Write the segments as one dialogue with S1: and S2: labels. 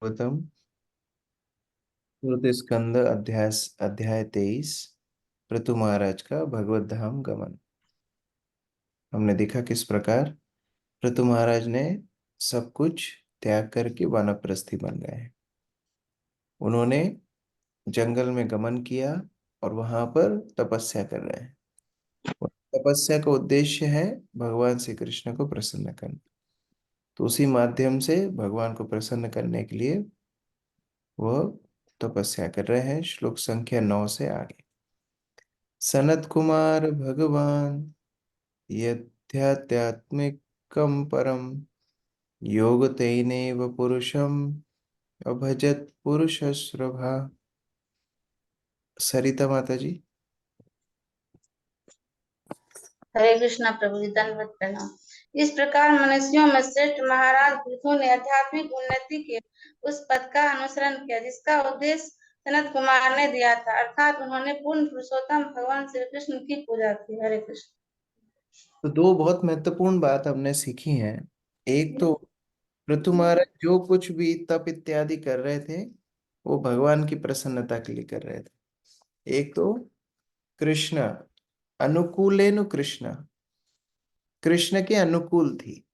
S1: गौतम चतुर्थ स्कंद अध्याय अध्याय 23 पृथु महाराज का भगवत धाम गमन। हमने देखा किस प्रकार पृथु महाराज ने सब कुछ त्याग करके वानप्रस्थी बन गए। उन्होंने जंगल में गमन किया और वहां पर तपस्या कर रहे हैं। और तपस्या का उद्देश्य है भगवान श्री कृष्ण को प्रसन्न करना। तो उसी माध्यम से भगवान को प्रसन्न करने के लिए वह तपस्या कर रहे हैं। श्लोक संख्या 9 से आगे। सनत कुमार भगवान यध्यात्मिकं परम योग तेनेव पुरुषम अभजत पुरुषश्रभा। सरिता माता जी।
S2: हरे कृष्णा प्रभु जी, दंडवत प्रणाम। इस प्रकार मनुष्यों में श्रेष्ठ महाराज पृथु ने आध्यात्मिक उन्नति के उस पथ का अनुसरण किया जिसका उद्देश्य सनत कुमार ने दिया था, अर्थात उन्होंने पूर्ण पुरुषोत्तम भगवान श्री कृष्ण की पूजा की। हरे कृष्ण।
S1: तो दो बहुत महत्वपूर्ण बात हमने सीखी हैं। एक तो पृथु महाराज जो कुछ भी तप इत्यादि कर रहे थे वो भगवान की प्रसन्नता के लिए कर रहे थे। एक तो कृष्ण अनुकूलेनु कृष्ण, कृष्ण के अनुकूल थी।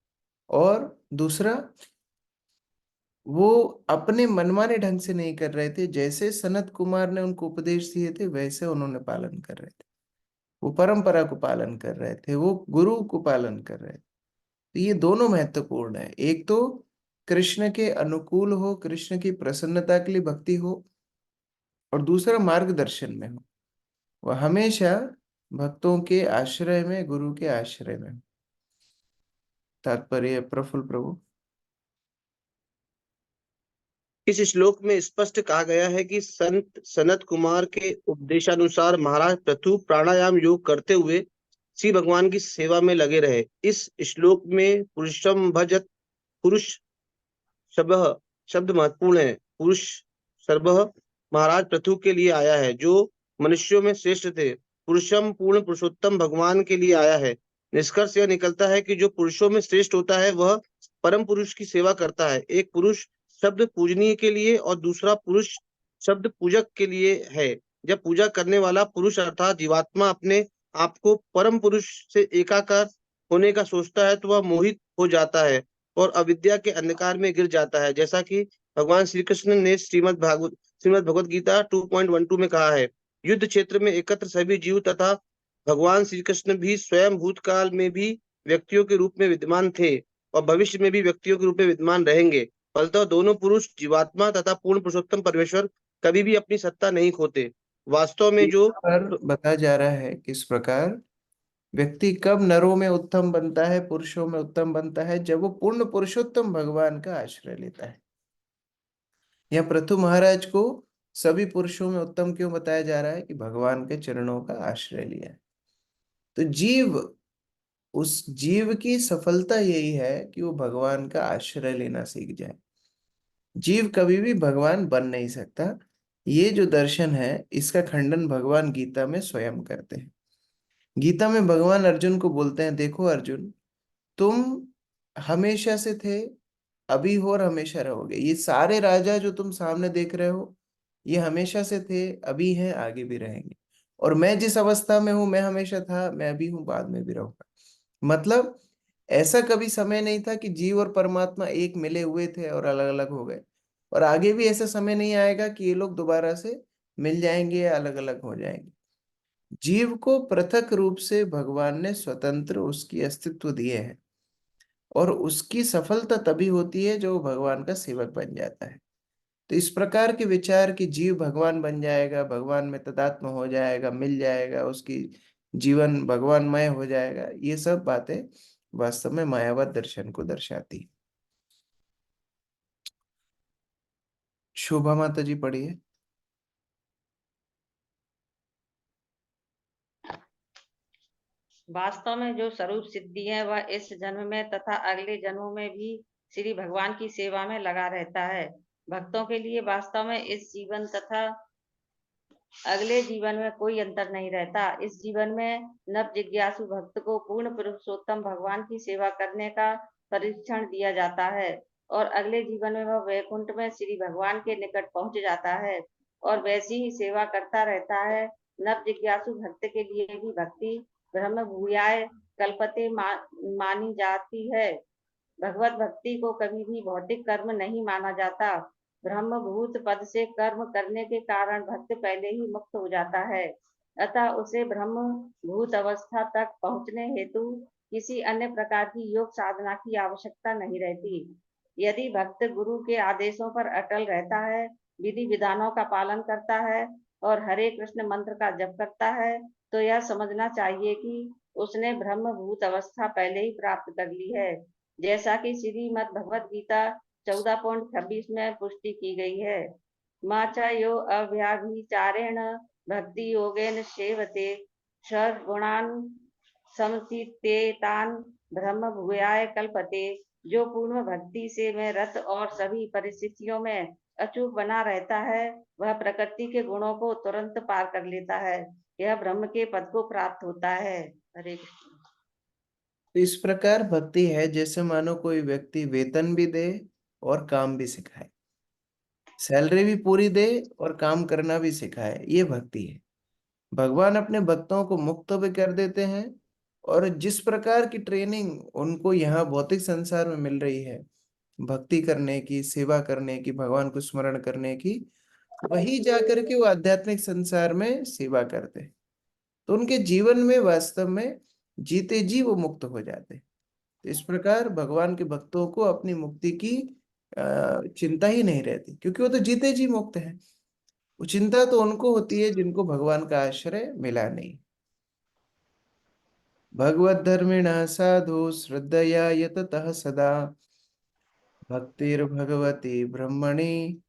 S1: और दूसरा वो अपने मनमाने ढंग से नहीं कर रहे थे। जैसे सनत कुमार ने उनको उपदेश दिए थे वैसे उन्होंने पालन कर रहे थे। वो परंपरा को पालन कर रहे थे, वो गुरु को पालन कर रहे थे। तो ये दोनों महत्वपूर्ण है। एक तो कृष्ण के अनुकूल हो, कृष्ण की प्रसन्नता के लिए भक्ति हो, और दूसरा मार्गदर्शन में हो। वह हमेशा भक्तों के आश्रय में, गुरु के आश्रय में हो। तात्पर्य प्रफुल्ल प्रभु।
S3: इस श्लोक में स्पष्ट कहा गया है कि संत सनत कुमार के उपदेशानुसार महाराज पृथु प्राणायाम योग करते हुए श्री भगवान की सेवा में लगे रहे। इस श्लोक में पुरुषम भजत, पुरुष शब्द शब्द महत्वपूर्ण है। पुरुष सर्व महाराज पृथु के लिए आया है जो मनुष्यों में श्रेष्ठ थे। पुरुषम पूर्ण पुरुषोत्तम भगवान के लिए आया है। निष्कर्ष यह निकलता है कि जो पुरुषों में श्रेष्ठ होता है वह परम पुरुष की सेवा करता है। एक पुरुष शब्द पूजनीय के लिए और दूसरा पुरुष शब्द पूजक के लिए है। जब पूजा करने वाला पुरुष अर्थात जीवात्मा अपने आप को परम पुरुष से एकाकार होने का सोचता है तो वह मोहित हो जाता है और अविद्या के अंधकार में गिर जाता है, जैसा कि भगवान श्री कृष्ण ने श्रीमद् भगवत गीता 2.12 में कहा है। युद्ध क्षेत्र में एकत्र सभी जीव तथा भगवान श्री कृष्ण भी स्वयं भूतकाल में भी व्यक्तियों के रूप में विद्यमान थे और भविष्य में भी व्यक्तियों के रूप में विद्यमान रहेंगे। फलतः दोनों पुरुष जीवात्मा तथा पूर्ण पुरुषोत्तम परमेश्वर कभी भी अपनी सत्ता नहीं खोते। वास्तव में जो
S1: पर बताया जा रहा है किस प्रकार व्यक्ति कब नरों में उत्तम बनता है, पुरुषों में उत्तम बनता है, जब वो पूर्ण पुरुषोत्तम भगवान का आश्रय लेता है। यह पृथु महाराज को सभी पुरुषों में उत्तम क्यों बताया जा रहा है? कि भगवान के चरणों का आश्रय लिया है। तो उस जीव की सफलता यही है कि वो भगवान का आश्रय लेना सीख जाए। जीव कभी भी भगवान बन नहीं सकता। ये जो दर्शन है इसका खंडन भगवान गीता में स्वयं करते हैं। गीता में भगवान अर्जुन को बोलते हैं, देखो अर्जुन, तुम हमेशा से थे, अभी हो और हमेशा रहोगे। ये सारे राजा जो तुम सामने देख रहे हो ये हमेशा से थे, अभी हैं, आगे भी रहेंगे। और मैं जिस अवस्था में हूं, मैं हमेशा था, मैं अभी हूं, बाद में भी रहूंगा। मतलब ऐसा कभी समय नहीं था कि जीव और परमात्मा एक मिले हुए थे और अलग अलग हो गए। और आगे भी ऐसा समय नहीं आएगा कि ये लोग दोबारा से मिल जाएंगे या अलग अलग हो जाएंगे। जीव को पृथक रूप से भगवान ने स्वतंत्र उसकी अस्तित्व दिए हैं। और उसकी सफलता तभी होती है जो भगवान का सेवक बन जाता है। तो इस प्रकार के विचार कि जीव भगवान बन जाएगा, भगवान में तदात्म हो जाएगा, मिल जाएगा, उसकी जीवन भगवानमय हो जाएगा, ये सब बातें वास्तव में मायावाद दर्शन को दर्शाती। शोभा माता जी पढ़िए।
S4: वास्तव में जो स्वरूप सिद्धि है वह इस जन्म में तथा अगले जन्मों में भी श्री भगवान की सेवा में लगा रहता है। भक्तों के लिए वास्तव में इस जीवन तथा अगले जीवन में कोई अंतर नहीं रहता। इस जीवन में नव जिज्ञासु भक्त को पूर्ण पुरुषोत्तम भगवान की सेवा करने का परीक्षण दिया जाता है और अगले जीवन में वह वैकुंठ में श्री भगवान के निकट पहुंच जाता है और वैसी ही सेवा करता रहता है। नव जिज्ञासु भक्त के लिए भी भक्ति ब्रह्म भूयाय कल्पते मानी जाती है। भगवत भक्ति को कभी भी भौतिक कर्म नहीं माना जाता। ब्रह्म भूत पद से कर्म करने के कारण भक्त पहले ही मुक्त हो जाता है, अतः उसे ब्रह्म भूत अवस्था तक पहुँचने हेतु किसी अन्य प्रकार की योग साधना की आवश्यकता नहीं रहती। यदि भक्त गुरु के आदेशों पर अटल रहता है, विधि विधानों का पालन करता है और हरे कृष्ण मंत्र का जप करता है, तो यह समझना चाहिए कि उसने ब्रह्म भूत अवस्था पहले ही प्राप्त कर ली है, जैसा कि श्रीमद् भगवद गीता 14.26 में पुष्टि की गई है। माचा यो अव्याभिचारेण भक्ति योगेन सेवते सर्वगुणान समतीतेतान ब्रह्म भूयाय कल्पते। जो पूर्ण भक्ति से में रत और सभी परिस्थितियों में अचूक बना रहता है, वह प्रकृति के गुणों को तुरंत पार कर लेता है। यह ब्रह्म के पद को प्राप्त होता है। हरे कृष्ण।
S1: तो इस प्रकार भक्ति है जैसे मानो कोई व्यक्ति वेतन भी दे और काम भी सिखाए, सैलरी भी पूरी दे और काम करना भी सिखाए, ये भक्ति है। भगवान अपने भक्तों को मुक्त भी कर देते हैं, और जिस प्रकार की ट्रेनिंग उनको यहाँ भौतिक संसार में मिल रही है भक्ति करने की, सेवा करने की, भगवान को स्मरण करने की, वही जाकर के वो आध्यात्मिक संसार में सेवा करते हैं। तो उनके जीवन में वास्तव में जीते जी वो मुक्त हो जाते हैं। तो इस प्रकार भगवान के भक्तों को अपनी मुक्ति की चिंता ही नहीं रहती, क्योंकि वो तो जीते जी मुक्त है। वो चिंता तो उनको होती है जिनको भगवान का आश्रय मिला नहीं। भगवत धर्मिणः साधु श्रद्धया यततः सदा भक्तिर्भगवती ब्रह्मणि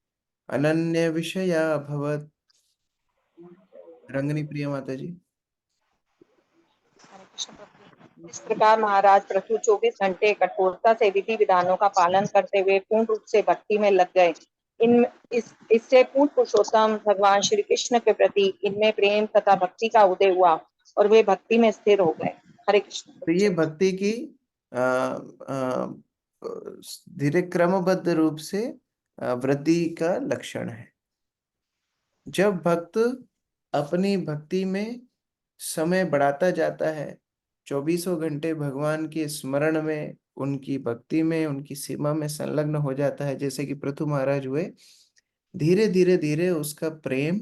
S1: अनन्य विषया भवत। रंगनी प्रिय माता जी।
S5: इस प्रकार महाराज पृथु 24 घंटे कठोरता से विधि विधानों का पालन करते हुए पूर्ण रूप से भक्ति में लग गए। इससे पूर्ण पुरुषोत्तम भगवान श्री कृष्ण के प्रति इनमें प्रेम तथा भक्ति का उदय हुआ और वे भक्ति में स्थिर हो गए। हरे कृष्ण।
S1: तो ये भक्ति की धीरे क्रमबद्ध रूप से वृद्धि का लक्षण है। जब भक्त अपनी भक्ति में समय बढ़ाता जाता है, 24 घंटे भगवान के स्मरण में, उनकी भक्ति में, उनकी सीमा में संलग्न हो जाता है, जैसे कि पृथु महाराज हुए, धीरे धीरे धीरे उसका प्रेम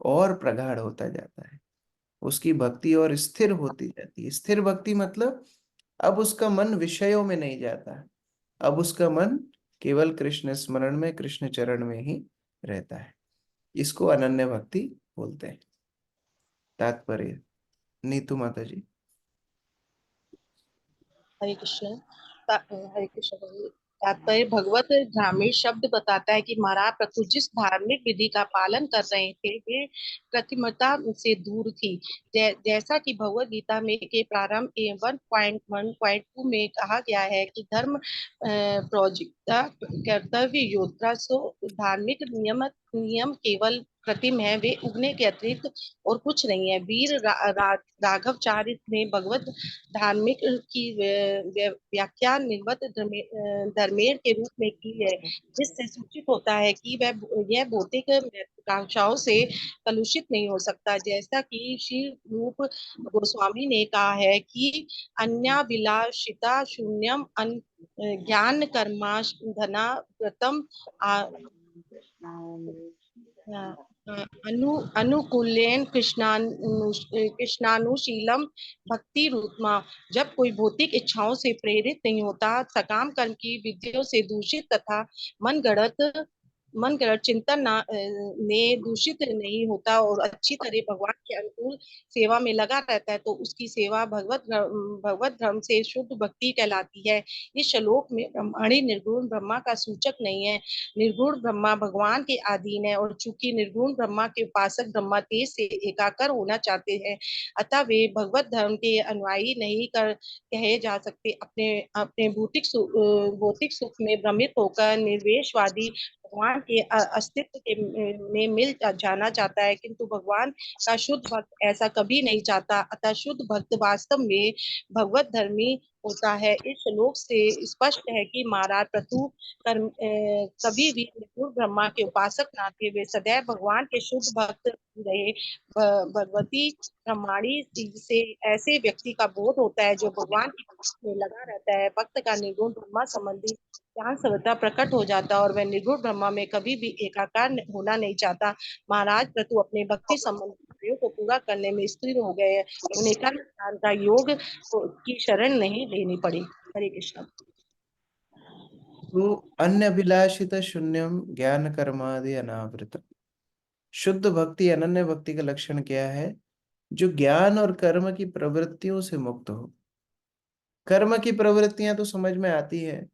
S1: और प्रगाढ़ होता जाता है, उसकी भक्ति और स्थिर होती जाती है। स्थिर भक्ति मतलब अब उसका मन विषयों में नहीं जाता, अब उसका मन केवल कृष्ण स्मरण में, कृष्ण चरण में ही रहता है। इसको अनन्य भक्ति बोलते हैं। तात्पर्य नीतू माता जी।
S5: हरे कृष्ण। हरे कृष्ण। तात्पर्य भगवत ग्रामीण शब्द बताता है कि महाराज पृथु जिस धार्मिक विधि का पालन कर रहे थे वे कृत्रिमता से दूर थी। जैसा कि भगवत गीता में के प्रारंभ 1.1.2 में कहा गया है कि धर्म प्रोजिता कर्तव्य योद्धा सो धार्मिक नियम केवल कृत्रिम है, वे उगने के अतिरिक्त और कुछ नहीं है। वीर राघवचार्य ने भगवत धार्मिक की व्याख्या निर्वत धर्मेर के रूप में की है, जिससे सूचित होता है कि वह यह भौतिक महत्वाकांक्षाओं से कलुषित नहीं हो सकता। जैसा कि श्री रूप गोस्वामी ने कहा है कि अन्याभिलाषिता शून्यम ज्ञान कर्मा धना व्रतम अनुकूलेन कृष्णानुशीलम भक्ति रूपमा। जब कोई भौतिक इच्छाओं से प्रेरित नहीं होता, सकाम कर्म की विधियों से दूषित तथा मनगढ़ंत चिंतन में दूषित नहीं होता और अच्छी तरह भगवान के अनुकूल सेवा में लगा रहता है, तो उसकी सेवा भगवत धर्म से शुद्ध भक्ति कहलाती है। इस श्लोक में ब्रह्मणी निर्गुण ब्रह्मा का सूचक नहीं है। निर्गुण ब्रह्मा भगवान के अधीन है, और चूंकि निर्गुण ब्रह्मा के उपासक ब्रह्मा तेज से एकाकर होना चाहते हैं, अतः वे भगवत धर्म के अनुयायी नहीं कहे जा सकते। अपने अपने भौतिक सुख में भ्रमित होकर निर्वेशवादी भगवान के अस्तित्व में मिल जाना चाहता है, किंतु भगवान का शुद्ध भक्त ऐसा कभी नहीं चाहता। अतः शुद्ध भक्त वास्तव में भगवत धर्मी होता है। इस श्लोक से स्पष्ट है कि महाराज प्रथु कभी भी निर्गुण ब्रह्मा के उपासक ना थे, वे सदैव भगवान के शुद्ध भक्त रहे। भगवती ब्रह्माणी से ऐसे व्यक्ति का बोध होता है जो भगवान की भक्ति में लगा रहता है। भक्त का निर्गुण ब्रह्मा संबंधी ज्ञान सर्वथा प्रकट हो जाता है और वह निर्गुण ब्रह्मा में कभी भी एकाकार होना नहीं चाहता। महाराज प्रतु अपने भक्ति संबंधी कार्यों को पूरा करने में स्थिर हो गए हैं। उन्हें कर्म ज्ञान का योग की शरण नहीं लेनी पड़ी। हरे कृष्ण।
S1: तो अन्य अभिलाषित शून्यम ज्ञान कर्मादि अनावृत। शुद्ध भक्ति, अनन्य भक्ति का लक्षण क्या है? जो ज्ञान और कर्म की प्रवृत्तियों से मुक्त हो। कर्म की प्रवृत्तियां तो समझ में आती है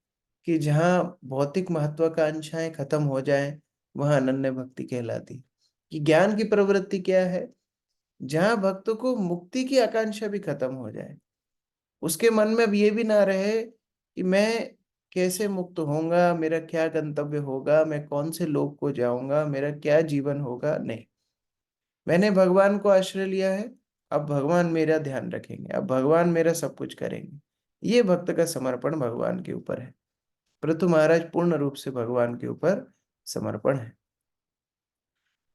S1: कि जहाँ भौतिक महत्वाकांक्षाएं खत्म हो जाए वहां अनन्य भक्ति कहलाती। कि ज्ञान की प्रवृत्ति क्या है? जहाँ भक्तों को मुक्ति की आकांक्षा भी खत्म हो जाए, उसके मन में अब ये भी ना रहे कि मैं कैसे मुक्त होऊंगा, मेरा क्या गंतव्य होगा, मैं कौन से लोक को जाऊंगा, मेरा क्या जीवन होगा। नहीं, मैंने भगवान को आश्रय लिया है, अब भगवान मेरा ध्यान रखेंगे, अब भगवान मेरा सब कुछ करेंगे। ये भक्त का समर्पण भगवान के ऊपर है। पृथु महाराज पूर्ण रूप से भगवान के ऊपर समर्पण है।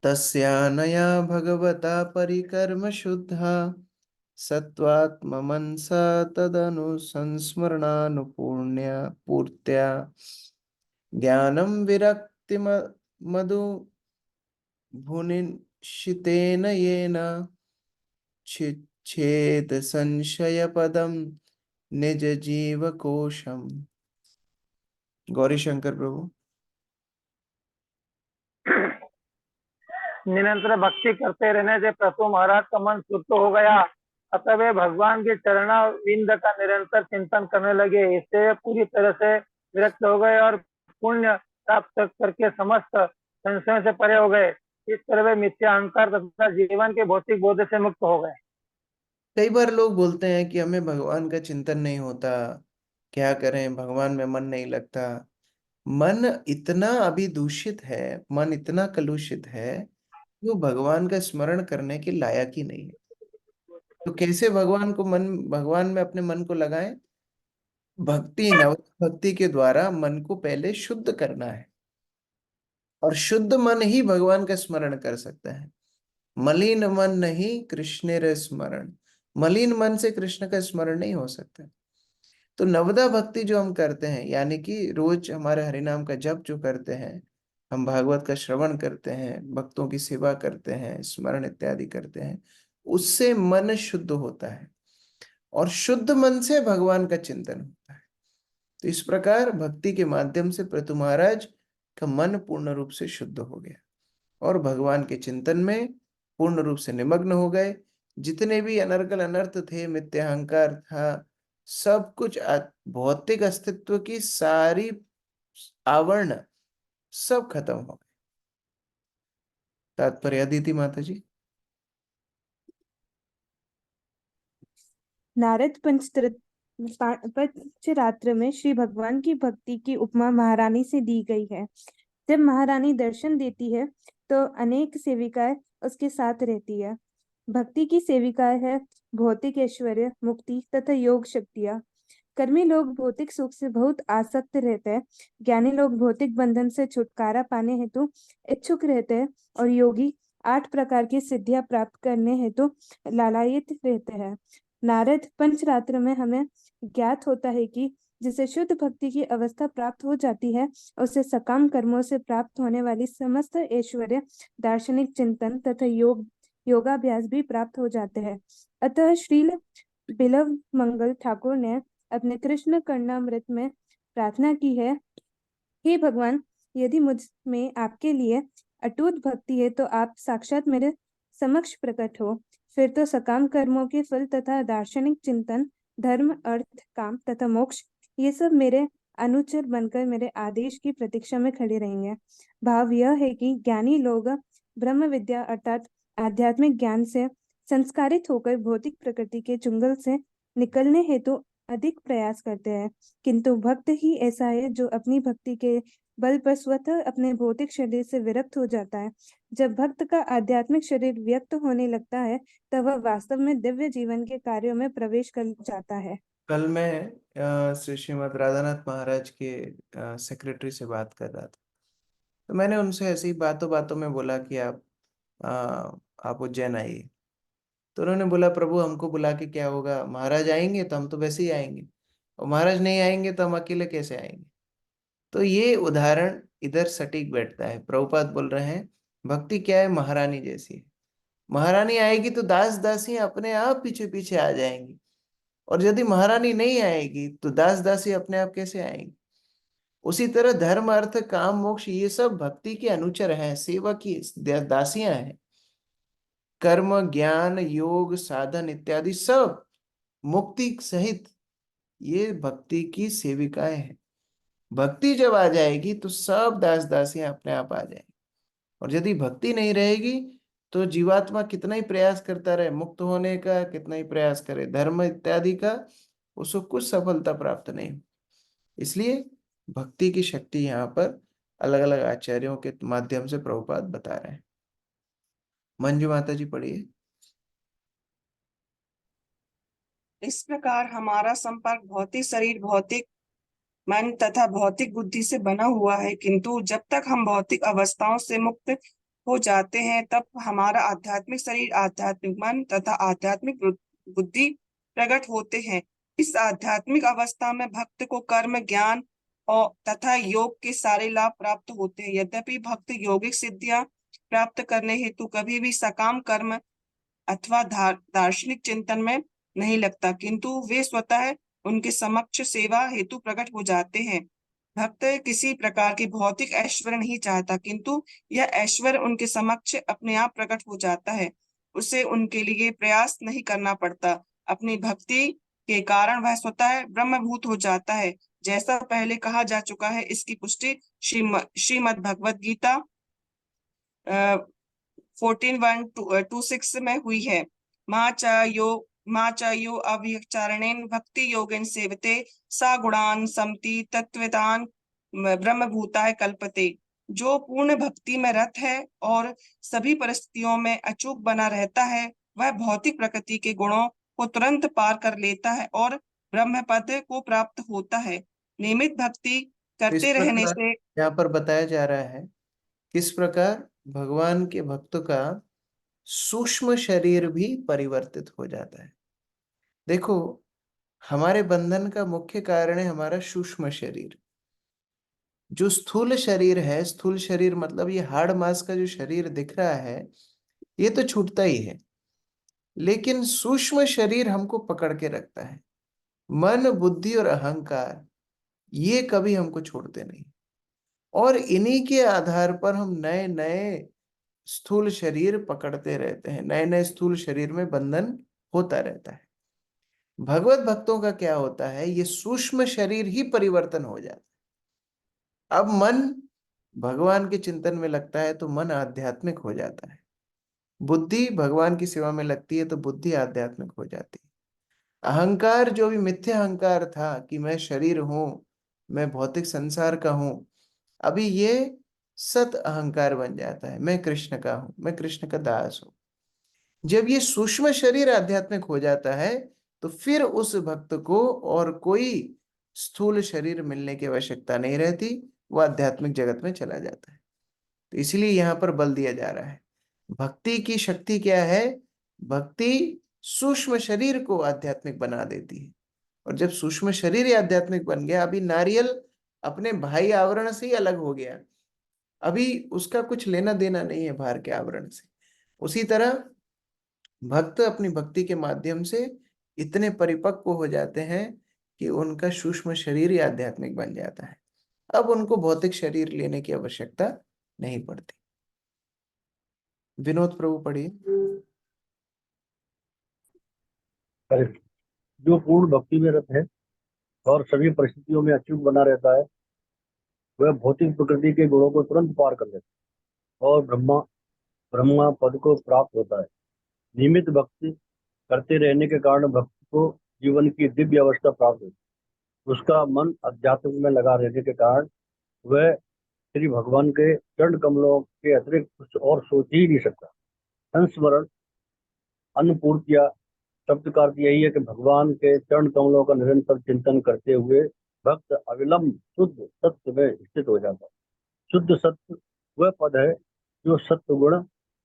S1: तस्यानया भगवता परिकर्म शुद्धा सत्वात्म मनसा तदनु संस्मरणानुपूर्ण्या पूर्त्या ज्ञानम विरक्ति मधु भुनिशितेन येन छेद संशय पदम निज जीव कोशम। गौरी शंकर प्रभु।
S6: निरंतर भक्ति करते रहने से प्रथु महाराज का मन शुद्ध हो गया। अतः वे भगवान के चरणारविंद का निरंतर चिंतन करने लगे। इससे वे पूरी तरह से विरक्त हो गए और पुण्य प्राप्त करके समस्त संशयों से परे हो गए। इस तरह वे मिथ्या अहंकार तथा जीवन के भौतिक बोध से मुक्त हो गए।
S1: कई बार लोग बोलते हैं कि हमें भगवान का चिंतन नहीं होता, क्या करें, भगवान में मन नहीं लगता। मन इतना अभी दूषित है, मन इतना कलुषित है, वो भगवान का स्मरण करने के लायक ही नहीं है। तो कैसे भगवान में अपने मन को लगाएं? भक्ति, नव भक्ति के द्वारा मन को पहले शुद्ध करना है, और शुद्ध मन ही भगवान का स्मरण कर सकता है। मलिन मन नहीं कृष्णेर स्मरण। मलिन मन से कृष्ण का स्मरण नहीं हो सकता। तो नवदा भक्ति जो हम करते हैं, यानी कि रोज हमारे हरिनाम का जप जो करते हैं, हम भागवत का श्रवण करते हैं, भक्तों की सेवा करते हैं, स्मरण इत्यादि करते हैं, उससे मन शुद्ध होता है और शुद्ध मन से भगवान का चिंतन होता है। तो इस प्रकार भक्ति के माध्यम से पृथु महाराज का मन पूर्ण रूप से शुद्ध हो गया और भगवान के चिंतन में पूर्ण रूप से निमग्न हो गए। जितने भी अनर्गल अनर्थ थे, मिथ्याहंकार था, सब कुछ भौतिक अस्तित्व की सारी आवरण सब खत्म हो गए। तात्पर्य अदिति माता जी।
S7: नारद पंचरात्र में श्री भगवान की भक्ति की उपमा महारानी से दी गई है। जब महारानी दर्शन देती है तो अनेक सेविकाएं उसके साथ रहती है। भक्ति की सेविकाएं है भौतिक ऐश्वर्य, मुक्ति तथा योग शक्तियां। कर्मी लोग भौतिक सुख से बहुत आसक्त रहते हैं, ज्ञानी लोग भौतिक बंधन से छुटकारा पाने हेतु इच्छुक रहते हैं और योगी 8 प्रकार की सिद्धियां प्राप्त करने हेतु लालायित रहते हैं। नारद पंचरात्र में हमें ज्ञात होता है कि जिसे शुद्ध भक्ति की अवस्था प्राप्त हो जाती है, उसे सकाम कर्मों से प्राप्त होने वाली समस्त ऐश्वर्य, दार्शनिक चिंतन तथा योगाभ्यास भी प्राप्त हो जाते हैं। अतः श्रील बिलव मंगल ठाकुर ने अपने कृष्ण कर्णामृत में प्रार्थना की है, हे भगवान, यदि मुझ में आपके लिए अटूट भक्ति है तो आप साक्षात मेरे समक्ष प्रकट हो। फिर तो सकाम कर्मों के फल तथा दार्शनिक चिंतन, धर्म, अर्थ, काम तथा मोक्ष, ये सब मेरे अनुचर बनकर मेरे आदेश की प्रतीक्षा में खड़े रहेंगे। भाव यह है कि ज्ञानी लोग ब्रह्म विद्या अर्थात आध्यात्मिक ज्ञान से संस्कारित होकर भौतिक प्रकृति के चुंगल से निकलने हेतु अधिक प्रयास करते हैं, किंतु भक्त ही ऐसा है जो अपनी भक्ति के बलवशवतः अपने भौतिक शरीर से विरक्त हो जाता है। जब भक्त का आध्यात्मिक शरीर व्यक्त होने लगता है, तब वह वास्तव में दिव्य जीवन के कार्यों में प्रवेश कर जाता है।
S1: कल मैं श्री श्रीमद राधानाथ महाराज के सेक्रेटरी से बात कर रहा था, तो मैंने उनसे ऐसे ही बातों बातों में बोला कि आप उज्जैन आइए। तो उन्होंने बोला, प्रभु हमको बुला के क्या होगा, महाराज आएंगे तो हम तो वैसे ही आएंगे, और महाराज नहीं आएंगे तो हम अकेले कैसे आएंगे। तो ये उदाहरण इधर सटीक बैठता है। प्रभुपाद बोल रहे हैं भक्ति क्या है, महारानी जैसी है। महारानी आएगी तो दास दासियां अपने आप पीछे पीछे आ जाएंगी, और यदि महारानी नहीं आएगी तो दास दासी अपने आप कैसे आएंगे। उसी तरह धर्म अर्थ काम मोक्ष ये सब भक्ति के अनुचर हैं, सेवा की दासियां हैं। कर्म ज्ञान योग साधन इत्यादि सब मुक्ति सहित ये भक्ति की सेविकाएं हैं। भक्ति जब आ जाएगी तो सब दास दासियां अपने आप आ जाएंगी, और यदि भक्ति नहीं रहेगी तो जीवात्मा कितना ही प्रयास करता रहे मुक्त होने का, कितना ही प्रयास करे धर्म इत्यादि का, उसको कुछ सफलता प्राप्त नहीं हो। इसलिए भक्ति की शक्ति यहाँ पर अलग अलग आचार्यों के माध्यम से प्रभुपाद बता रहे हैं। मंजू माता जी पढ़िए।
S8: इस प्रकार हमारा संपर्क भौतिक शरीर, भौतिक मन तथा भौतिक बुद्धि से बना हुआ है, किंतु जब तक हम भौतिक अवस्थाओं से मुक्त हो जाते हैं तब हमारा आध्यात्मिक शरीर, आध्यात्मिक मन तथा आध्यात्मिक बुद्धि प्रकट होते हैं। इस आध्यात्मिक अवस्था में भक्त को कर्म ज्ञान और तथा योग के सारे लाभ प्राप्त होते हैं। यद्यपि भक्त यौगिक सिद्धियां प्राप्त करने हेतु कभी भी सकाम कर्म अथवा दार्शनिक चिंतन में नहीं लगता, किंतु वे स्वतः उनके समक्ष सेवा हेतु प्रकट हो जाते हैं। भक्त किसी प्रकार की भौतिक ऐश्वर्य नहीं चाहता, किंतु यह ऐश्वर्य उनके समक्ष अपने आप प्रकट हो जाता है। उसे उनके लिए प्रयास नहीं करना पड़ता। अपनी भक्ति के कारण वह स्वतः ब्रह्मभूत हो जाता है। जैसा पहले कहा जा चुका है, इसकी पुष्टि श्रीमद् भगवद गीता 14:1-6 में हुई है। मां च यो अव्यचारणेन भक्ति योगेन सेवते सा गुणान समति तत्वतान ब्रह्मभूताय कल्पते। जो पूर्ण भक्ति में रत है और सभी परिस्थितियों में अचूक बना रहता है, वह भौतिक प्रकृति के गुणों को तुरंत पार कर लेता है और ब्रह्म पद को प्राप्त होता है। नियमित भक्ति
S1: इस
S8: करते रहने
S1: प्रकार
S8: से
S1: यहाँ पर बताया जा रहा है किस प्रकार भगवान के भक्तों का सूक्ष्म शरीर भी परिवर्तित हो जाता है। देखो, हमारे बंधन का मुख्य कारण है हमारा सूक्ष्म शरीर। जो स्थूल शरीर है, स्थूल शरीर मतलब ये हाड़ मांस का जो शरीर दिख रहा है, ये तो छूटता ही है, लेकिन सूक्ष्म शरीर हमको पकड़ के रखता है। मन बुद्धि और अहंकार ये कभी हमको छोड़ते नहीं, और इन्हीं के आधार पर हम नए नए स्थूल शरीर पकड़ते रहते हैं, नए नए स्थूल शरीर में बंधन होता रहता है। भगवत भक्तों का क्या होता है, ये सूक्ष्म शरीर ही परिवर्तन हो जाता है। अब मन भगवान के चिंतन में लगता है तो मन आध्यात्मिक हो जाता है, बुद्धि भगवान की सेवा में लगती है तो बुद्धि आध्यात्मिक हो जाती है। अहंकार, जो भी मिथ्या अहंकार था कि मैं शरीर हूं, मैं भौतिक संसार का हूं, अभी ये सत अहंकार बन जाता है, मैं कृष्ण का हूं, मैं कृष्ण का दास हूं। जब ये सूक्ष्म शरीर आध्यात्मिक हो जाता है तो फिर उस भक्त को और कोई स्थूल शरीर मिलने की आवश्यकता नहीं रहती, वो आध्यात्मिक जगत में चला जाता है। तो इसलिए यहाँ पर बल दिया जा रहा है। भक्ति की शक्ति क्या है? भक्ति सूक्ष्म शरीर को आध्यात्मिक बना देती है, और जब सूक्ष्म शरीर ही आध्यात्मिक बन गया, अभी नारियल अपने भाई आवरण से ही अलग हो गया, अभी उसका कुछ लेना देना नहीं है बाहर के आवरण से। उसी तरह भक्त अपनी भक्ति के माध्यम से इतने परिपक्व हो जाते हैं कि उनका सूक्ष्म शरीर ही आध्यात्मिक बन जाता है। अब उनको भौतिक शरीर लेने की आवश्यकता नहीं पड़ती। विनोद प्रभु पढ़िए।
S9: जो पूर्ण भक्ति में रत है और सभी परिस्थितियों में अच्युत बना रहता है, वह भौतिक प्रकृति के गुणों को तुरंत पार कर लेता है और ब्रह्मा पद को प्राप्त होता है। नियमित भक्ति करते रहने के कारण भक्त को जीवन की दिव्य अवस्था प्राप्त होती है। उसका मन अध्यात्म में लगा रहने के कारण वह श्री भगवान के चरण कमलों के अतिरिक्त कुछ और सोच ही नहीं सकता। संस्मरण अन्नपूर्तिया शब्द का अर्थ यही है कि भगवान के चरण कमलों का निरंतर चिंतन करते हुए भक्त अविलंब शुद्ध सत्य में स्थित हो जाता है। शुद्ध सत्य वह पद है जो सत्व गुण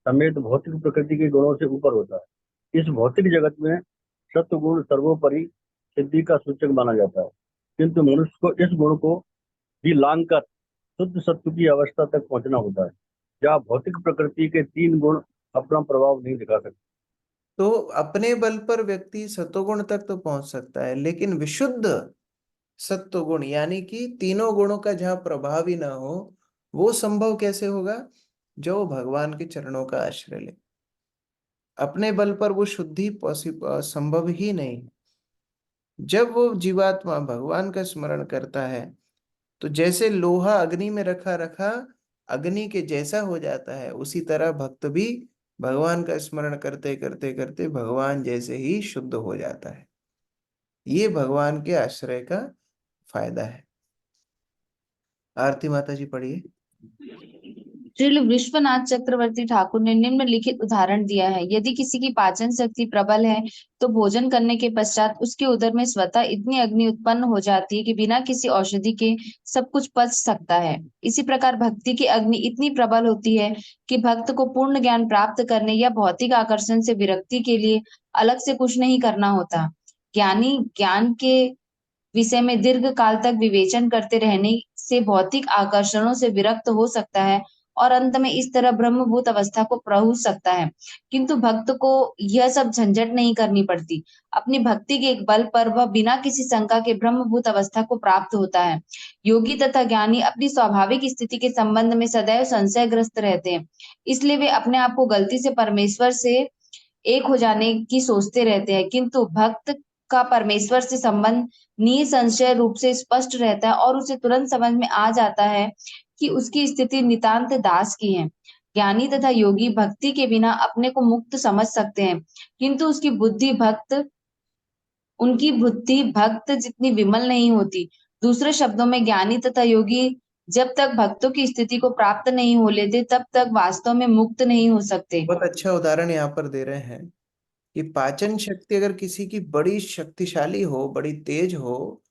S9: समेत भौतिक प्रकृति के गुणों से ऊपर होता है। इस भौतिक जगत में सत्व गुण सर्वोपरि सिद्धि का सूचक माना जाता है, किंतु मनुष्य को इस गुण को भी लांग कर शुद्ध सत्व की अवस्था तक पहुंचना होता है, जहाँ भौतिक प्रकृति के 3 गुण अपना प्रभाव नहीं दिखा सकते।
S1: तो अपने बल पर व्यक्ति सत्वगुण तक तो पहुंच सकता है, लेकिन विशुद्ध सत्वगुण यानी कि तीनों गुणों का जहाँ प्रभाव ही ना हो, वो संभव कैसे होगा? जो भगवान के चरणों का आश्रय ले। अपने बल पर वो शुद्धि संभव ही नहीं। जब वो जीवात्मा भगवान का स्मरण करता है तो जैसे लोहा अग्नि में रखा रखा अग्नि के जैसा हो जाता है, उसी तरह भक्त भी भगवान का स्मरण करते करते करते भगवान जैसे ही शुद्ध हो जाता है। ये भगवान के आश्रय का फायदा है। आरती माता जी पढ़िए।
S10: श्री विश्वनाथ चक्रवर्ती ठाकुर ने निम्नलिखित उदाहरण दिया है। यदि किसी की पाचन शक्ति प्रबल है तो भोजन करने के पश्चात उसके उदर में स्वतः इतनी अग्नि उत्पन्न हो जाती है कि बिना किसी औषधि के सब कुछ पच सकता है। इसी प्रकार भक्ति की अग्नि इतनी प्रबल होती है कि भक्त को पूर्ण ज्ञान प्राप्त करने या भौतिक आकर्षण से विरक्ति के लिए अलग से कुछ नहीं करना होता। ज्ञानी ज्ञान के विषय में दीर्घ काल तक विवेचन करते रहने से भौतिक आकर्षणों से विरक्त हो सकता है और अंत में इस तरह ब्रह्मभूत अवस्था को पहुंच सकता है। किंतु भक्त को यह सब झंझट नहीं करनी पड़ती। अपनी भक्ति के एक बल पर वह बिना किसी शंका के ब्रह्मभूत अवस्था को प्राप्त होता है। योगी तथा ज्ञानी अपनी स्वाभाविक स्थिति के संबंध में सदैव संशयग्रस्त रहते हैं, इसलिए वे अपने आप को गलती से परमेश्वर से एक हो जाने की सोचते रहते हैं। किंतु भक्त का परमेश्वर से संबंध निसंशय रूप से स्पष्ट रहता है और उसे तुरंत समझ में आ जाता है कि उसकी स्थिति नितांत दास की है। ज्ञानी तथा योगी भक्ति के बिना अपने को मुक्त समझ सकते हैं, किंतु उनकी बुद्धि भक्त जितनी विमल नहीं होती। दूसरे शब्दों में ज्ञानी तथा योगी जब तक भक्तों की स्थिति को प्राप्त नहीं हो लेते तब तक वास्तव में मुक्त नहीं हो सकते।
S1: बहुत अच्छा उदाहरण यहाँ पर दे रहे हैं कि पाचन शक्ति अगर किसी की बड़ी शक्तिशाली हो, बड़ी तेज हो,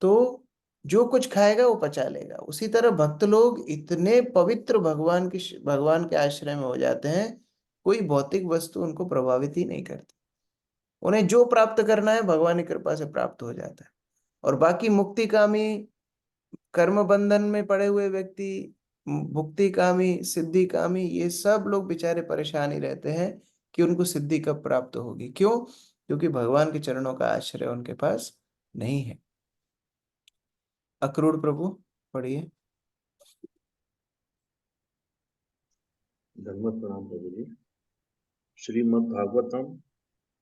S1: तो जो कुछ खाएगा वो पचा लेगा। उसी तरह भक्त लोग इतने पवित्र भगवान के आश्रय में हो जाते हैं, कोई भौतिक वस्तु उनको प्रभावित ही नहीं करती। उन्हें जो प्राप्त करना है भगवान की कृपा से प्राप्त हो जाता है। और बाकी मुक्तिकामी, कर्म बंधन में पड़े हुए व्यक्ति, भुक्तिकामी, सिद्धिकामी, ये सब लोग बेचारे परेशान ही रहते हैं कि उनको सिद्धि कब प्राप्त होगी। क्यों? क्योंकि भगवान के चरणों का आश्रय उनके पास नहीं है। अक्रूर प्रभु पढ़िए।
S11: धन्यवाद प्रणाम प्रभु जी। श्रीमद् भागवतम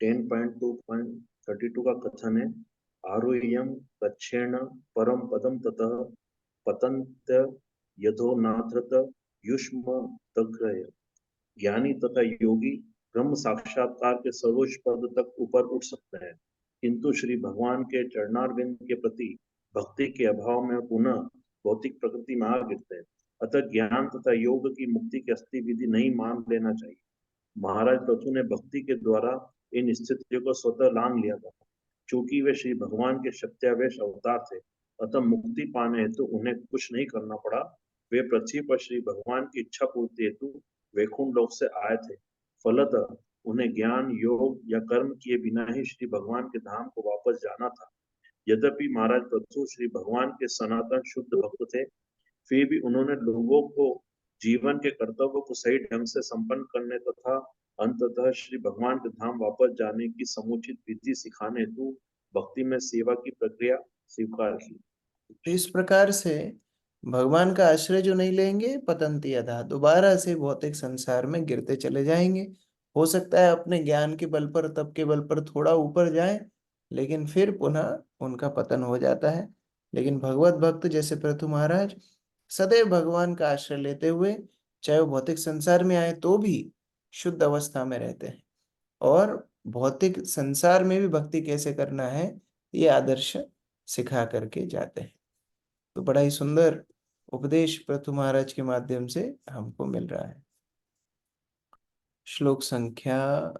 S11: 10.2.32 का कथन है, आरुह्यम गच्छेन परम पदम ततः पतन्त यथो नात्रत युष्म तग्रय। ज्ञानी तथा योगी ब्रह्म साक्षात्कार के सर्वोच्च पद तक ऊपर उठ सकते हैं, किंतु श्री भगवान के चरणारविंद के प्रति भक्ति के अभाव में पुनः भौतिक प्रकृति में आ गिरते हैं। अतः ज्ञान तथा योग की मुक्ति की अस्थि विधि नहीं मान लेना चाहिए। महाराज पृथु ने भक्ति के द्वारा इन स्थितियों को स्वतः लांग लिया था। चूंकि वे श्री भगवान के शक्त्यावेश अवतार थे, अतः मुक्ति पाने हेतु उन्हें कुछ नहीं करना पड़ा। वे पृथ्वी पर श्री भगवान की इच्छा पूर्ति हेतु वैकुंठ लोक से आए थे। फलतः उन्हें ज्ञान, योग या कर्म किए बिना ही श्री भगवान के धाम को वापस जाना था। यद्यपि महाराज पृथु श्री भगवान के सनातन शुद्ध भक्त थे, फिर भी उन्होंने लोगों को जीवन के कर्तव्यों को सही ढंग से संपन्न करने तथा अंततः श्री भगवान के धाम वापस जाने की समुचित विधि सिखाने हेतु भक्ति में सेवा की प्रक्रिया स्वीकार की।
S1: तो इस प्रकार से भगवान का आश्रय जो नहीं लेंगे, पतंती अधः, दोबारा से भौतिक संसार में गिरते चले जाएंगे। हो सकता है अपने ज्ञान के बल पर, तप के बल पर थोड़ा ऊपर जाए, लेकिन फिर पुनः उनका पतन हो जाता है। लेकिन भगवत भक्त जैसे पृथु महाराज सदैव भगवान का आश्रय लेते हुए, चाहे वो भौतिक संसार में आए तो भी शुद्ध अवस्था में रहते हैं, और भौतिक संसार में भी भक्ति कैसे करना है ये आदर्श सिखा करके जाते हैं। तो बड़ा ही सुंदर उपदेश पृथु महाराज के माध्यम से हमको मिल रहा है। श्लोक संख्या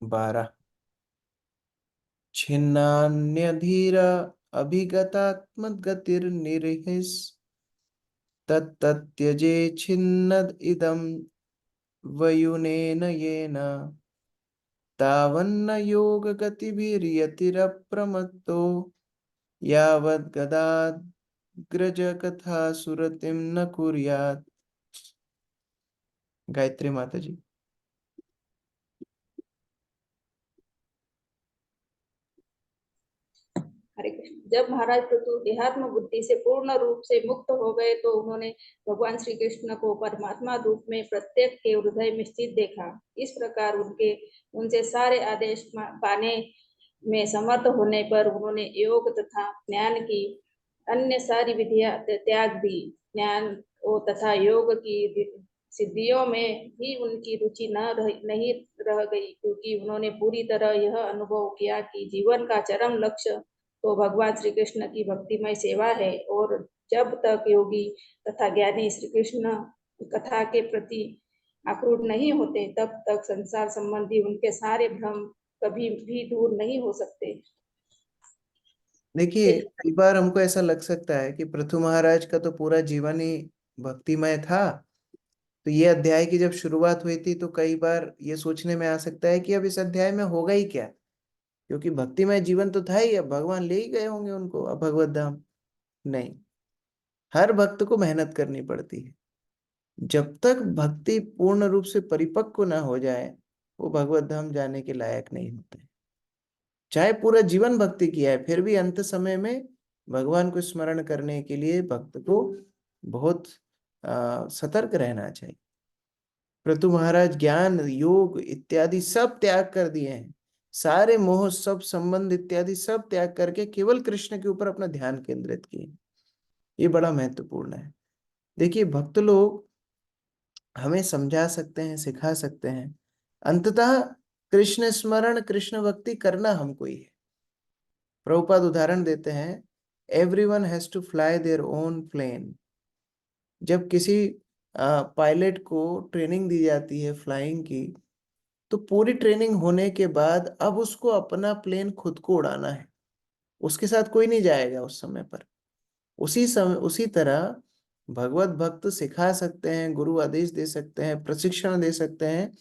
S1: 12। छिन्नान्यधीर अभिगतात्मगतिर्निर्हिस तत्त्यजे छिन्नद इदं वयुनेन येन तावन्न योग गतिभिर्यतिरप्रमत्तो यावद्गदाग्रज कथा सुरतिम न कुर्यात्। गायत्री माता जी।
S2: हरे कृष्ण। जब महाराज पृथु देहात्म बुद्धि से पूर्ण रूप से मुक्त हो गए तो उन्होंने भगवान श्री कृष्ण को परमात्मा रूप में प्रत्येक के हृदय में स्थित देखा। इस प्रकार उनसे सारे आदेश पाने में समर्थ होने पर उन्होंने योग तथा ज्ञान की अन्य सारी विधियां त्याग दी। ज्ञान तथा योग की सिद्धियों में भी उनकी रुचि नहीं रह गई, क्योंकि उन्होंने पूरी तरह यह अनुभव किया कि जीवन का चरम लक्ष्य तो भगवान श्री कृष्ण की भक्तिमय सेवा है, और जब तक योगी तथा ज्ञानी श्री कृष्ण कथा के प्रति आक्रूढ़ नहीं होते तब तक संसार संबंधी उनके सारे भ्रम कभी भी दूर नहीं हो सकते।
S1: देखिए, कई बार हमको ऐसा लग सकता है कि पृथु महाराज का तो पूरा जीवन ही भक्तिमय था, तो ये अध्याय की जब शुरुआत हुई थी तो कई बार ये सोचने में आ सकता है कि अब इस अध्याय में होगा ही क्या, क्योंकि भक्तिमय जीवन तो था ही, अब भगवान ले ही गए होंगे उनको अब भगवत धाम। नहीं, हर भक्त को मेहनत करनी पड़ती है। जब तक भक्ति पूर्ण रूप से परिपक्व ना हो जाए वो भगवत धाम जाने के लायक नहीं होते। चाहे पूरा जीवन भक्ति किया है, फिर भी अंत समय में भगवान को स्मरण करने के लिए भक्त को बहुत सतर्क रहना चाहिए। पृथु महाराज ज्ञान योग इत्यादि सब त्याग कर दिए हैं, सारे मोह सब संबंध इत्यादि सब त्याग करके केवल कृष्ण के ऊपर अपना ध्यान केंद्रित किए। ये बड़ा महत्वपूर्ण है। देखिए, भक्त लोग हमें समझा सकते हैं, सिखा सकते हैं, अंततः कृष्ण स्मरण कृष्ण भक्ति करना हमको ही है। प्रभुपाद उदाहरण देते हैं, everyone has to fly their own plane. जब किसी पायलट को ट्रेनिंग दी जाती है फ्लाइंग की, तो पूरी ट्रेनिंग होने के बाद अब उसको अपना प्लेन खुद को उड़ाना है, उसके साथ कोई नहीं जाएगा उस समय पर। उसी तरह भगवत भक्त सिखा सकते हैं, गुरु आदेश दे सकते हैं, प्रशिक्षण दे सकते हैं,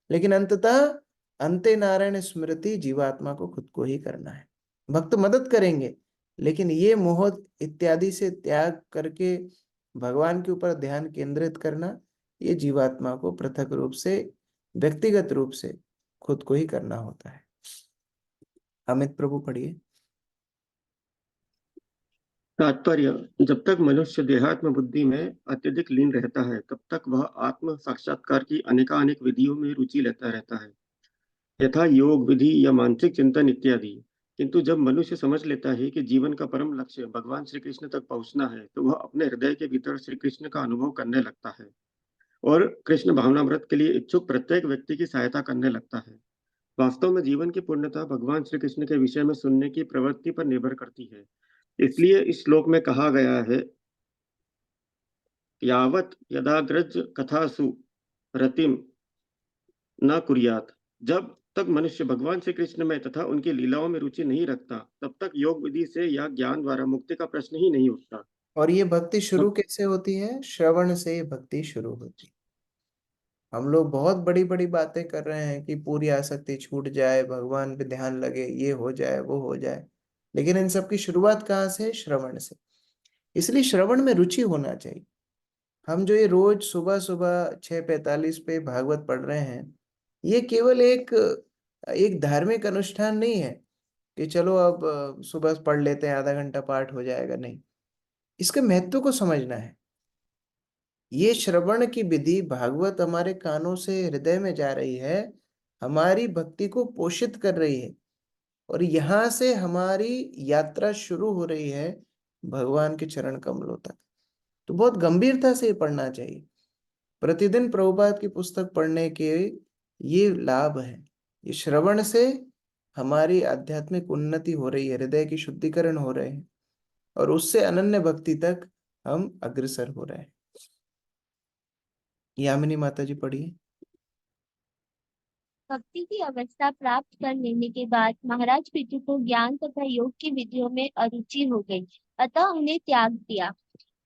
S1: लेकिन अंततः अंते नारायण स्मृति जीवात्मा को खुद को ही करना है। भक्त मदद करेंगे, लेकिन ये मोह इत्यादि से त्याग करके भगवान के ऊपर ध्यान केंद्रित करना, ये जीवात्मा को पृथक रूप से व्यक्तिगत रूप से खुद को ही करना होता है। अमित प्रभु पढ़िए।
S12: तात्पर्य: जब तक मनुष्य देहात्म बुद्धि में अत्यधिक लीन रहता है तब तक वह आत्म साक्षात्कार की अनेकानेक विधियों में रुचि लेता रहता है, यथा योग विधि या मानसिक चिंतन इत्यादि। किंतु जब मनुष्य समझ लेता है कि जीवन का परम लक्ष्य भगवान श्री कृष्ण तक पहुंचना है, तो वह अपने हृदय के भीतर श्री कृष्ण का अनुभव करने लगता है और कृष्ण भावनामृत के लिए इच्छुक प्रत्येक व्यक्ति की सहायता करने लगता है। वास्तव में जीवन की पूर्णता भगवान श्री कृष्ण के विषय में सुनने की प्रवृत्ति पर निर्भर करती है। इसलिए इस श्लोक में कहा गया है, यावत यदाग्रज कथासु रतिम न कुर्यात। जब तक मनुष्य भगवान श्री कृष्ण में तथा उनकी लीलाओं में रुचि नहीं रखता, तब तक योग विधि से या ज्ञान द्वारा मुक्ति का प्रश्न ही नहीं उठता।
S1: और ये भक्ति शुरू कैसे होती है? श्रवण से ये भक्ति शुरू होती है। हम लोग बहुत बड़ी बड़ी बातें कर रहे हैं कि पूरी आसक्ति छूट जाए, भगवान पे ध्यान लगे, ये हो जाए वो हो जाए, लेकिन इन सब की शुरुआत कहाँ से? श्रवण से। इसलिए श्रवण में रुचि होना चाहिए। हम जो ये रोज सुबह सुबह 6:45 पे भागवत पढ़ रहे हैं, ये केवल एक धार्मिक अनुष्ठान नहीं है कि चलो अब सुबह पढ़ लेते हैं, आधा घंटा पाठ हो जाएगा। नहीं, इसके महत्व को समझना है। ये श्रवण की विधि, भागवत हमारे कानों से हृदय में जा रही है, हमारी भक्ति को पोषित कर रही है, और यहाँ से हमारी यात्रा शुरू हो रही है भगवान के चरण कमलों तक। तो बहुत गंभीरता से पढ़ना चाहिए। प्रतिदिन प्रभुपाद की पुस्तक पढ़ने के ये लाभ है। ये श्रवण से हमारी आध्यात्मिक उन्नति हो रही है, हृदय की शुद्धिकरण हो रहे हैं, और उससे अनन्य भक्ति तक हम अग्रसर हो रहे हैं। यामिनी माता जी पढ़िए।
S13: भक्ति की अवस्था प्राप्त कर लेने के बाद महाराज पितृ को ज्ञान तथा योग की विधियों में अरुचि हो गई, अतः उन्हें त्याग दिया।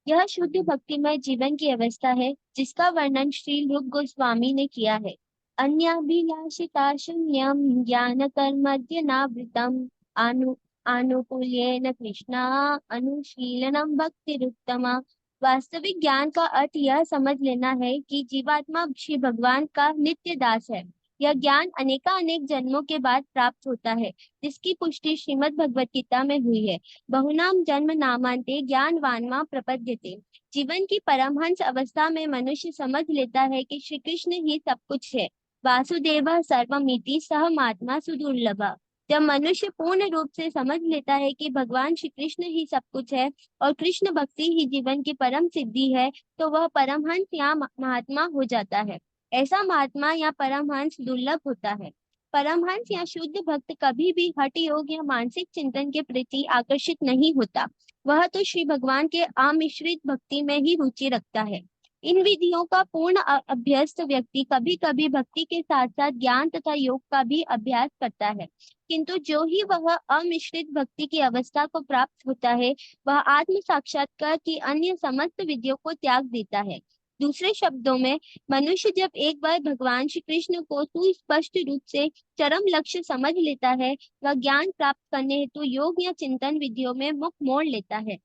S13: यह शुद्ध भक्तिमय जीवन की अवस्था है जिसका वर्णन श्री रूप गोस्वामी ने किया है। अन्याभिलाषिता शून्यम ज्ञान कर्मध्यनावृतम आनुकूल्येन कृष्णा अनुशीलनम भक्तिरुत्तमा। वास्तविक ज्ञान का अर्थ यह समझ लेना है कि जीवात्मा श्री भगवान का नित्य दास है। यह ज्ञान अनेकानेक जन्मों के बाद प्राप्त होता है, जिसकी पुष्टि श्रीमद् भगवत गीता में हुई है। बहुनाम जन्म नामांते ज्ञानवानमा प्रपद्यते। जीवन की परमहंस अवस्था में मनुष्य समझ लेता है कि श्री कृष्ण ही सब कुछ है। वासुदेव सर्वमिति सहमात्मा सुदुर्लभ। जब मनुष्य पूर्ण रूप से समझ लेता है कि भगवान श्री कृष्ण ही सब कुछ है और कृष्ण भक्ति ही जीवन की परम सिद्धि है, तो वह परमहंस या महात्मा हो जाता है। ऐसा महात्मा या परमहंस दुर्लभ होता है। परमहंस या शुद्ध भक्त कभी भी हठ योग या मानसिक चिंतन के प्रति आकर्षित नहीं होता। वह तो श्री भगवान के आमिश्रित भक्ति में ही रुचि रखता है। इन विधियों का पूर्ण अभ्यस्त व्यक्ति कभी कभी भक्ति के साथ साथ ज्ञान तथा योग का भी अभ्यास करता है, किंतु जो ही वह अमिश्रित भक्ति की अवस्था को प्राप्त होता है, वह आत्म साक्षात्कार की अन्य समस्त विधियों को त्याग देता है। दूसरे शब्दों में, मनुष्य जब एक बार भगवान श्री कृष्ण को सुस्पष्ट रूप से चरम लक्ष्य समझ लेता है, वह ज्ञान प्राप्त करने हेतु योग या चिंतन विधियों में मुख मोड़ लेता है।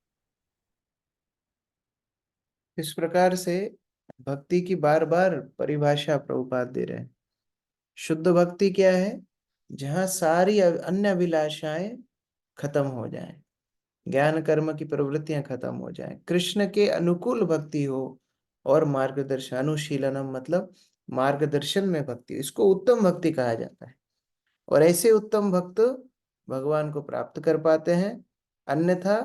S1: इस प्रकार से भक्ति की बार बार परिभाषा प्रभुपाद दे रहे हैं। शुद्ध भक्ति क्या है? जहां सारी अन्य अभिलाषाएं खत्म हो जाएं, ज्ञान कर्म की प्रवृत्तियां खत्म हो जाएं, कृष्ण के अनुकूल भक्ति हो और मार्गदर्शन, अनुशीलनम मतलब मार्गदर्शन में भक्ति, इसको उत्तम भक्ति कहा जाता है। और ऐसे उत्तम भक्त भगवान को प्राप्त कर पाते हैं, अन्यथा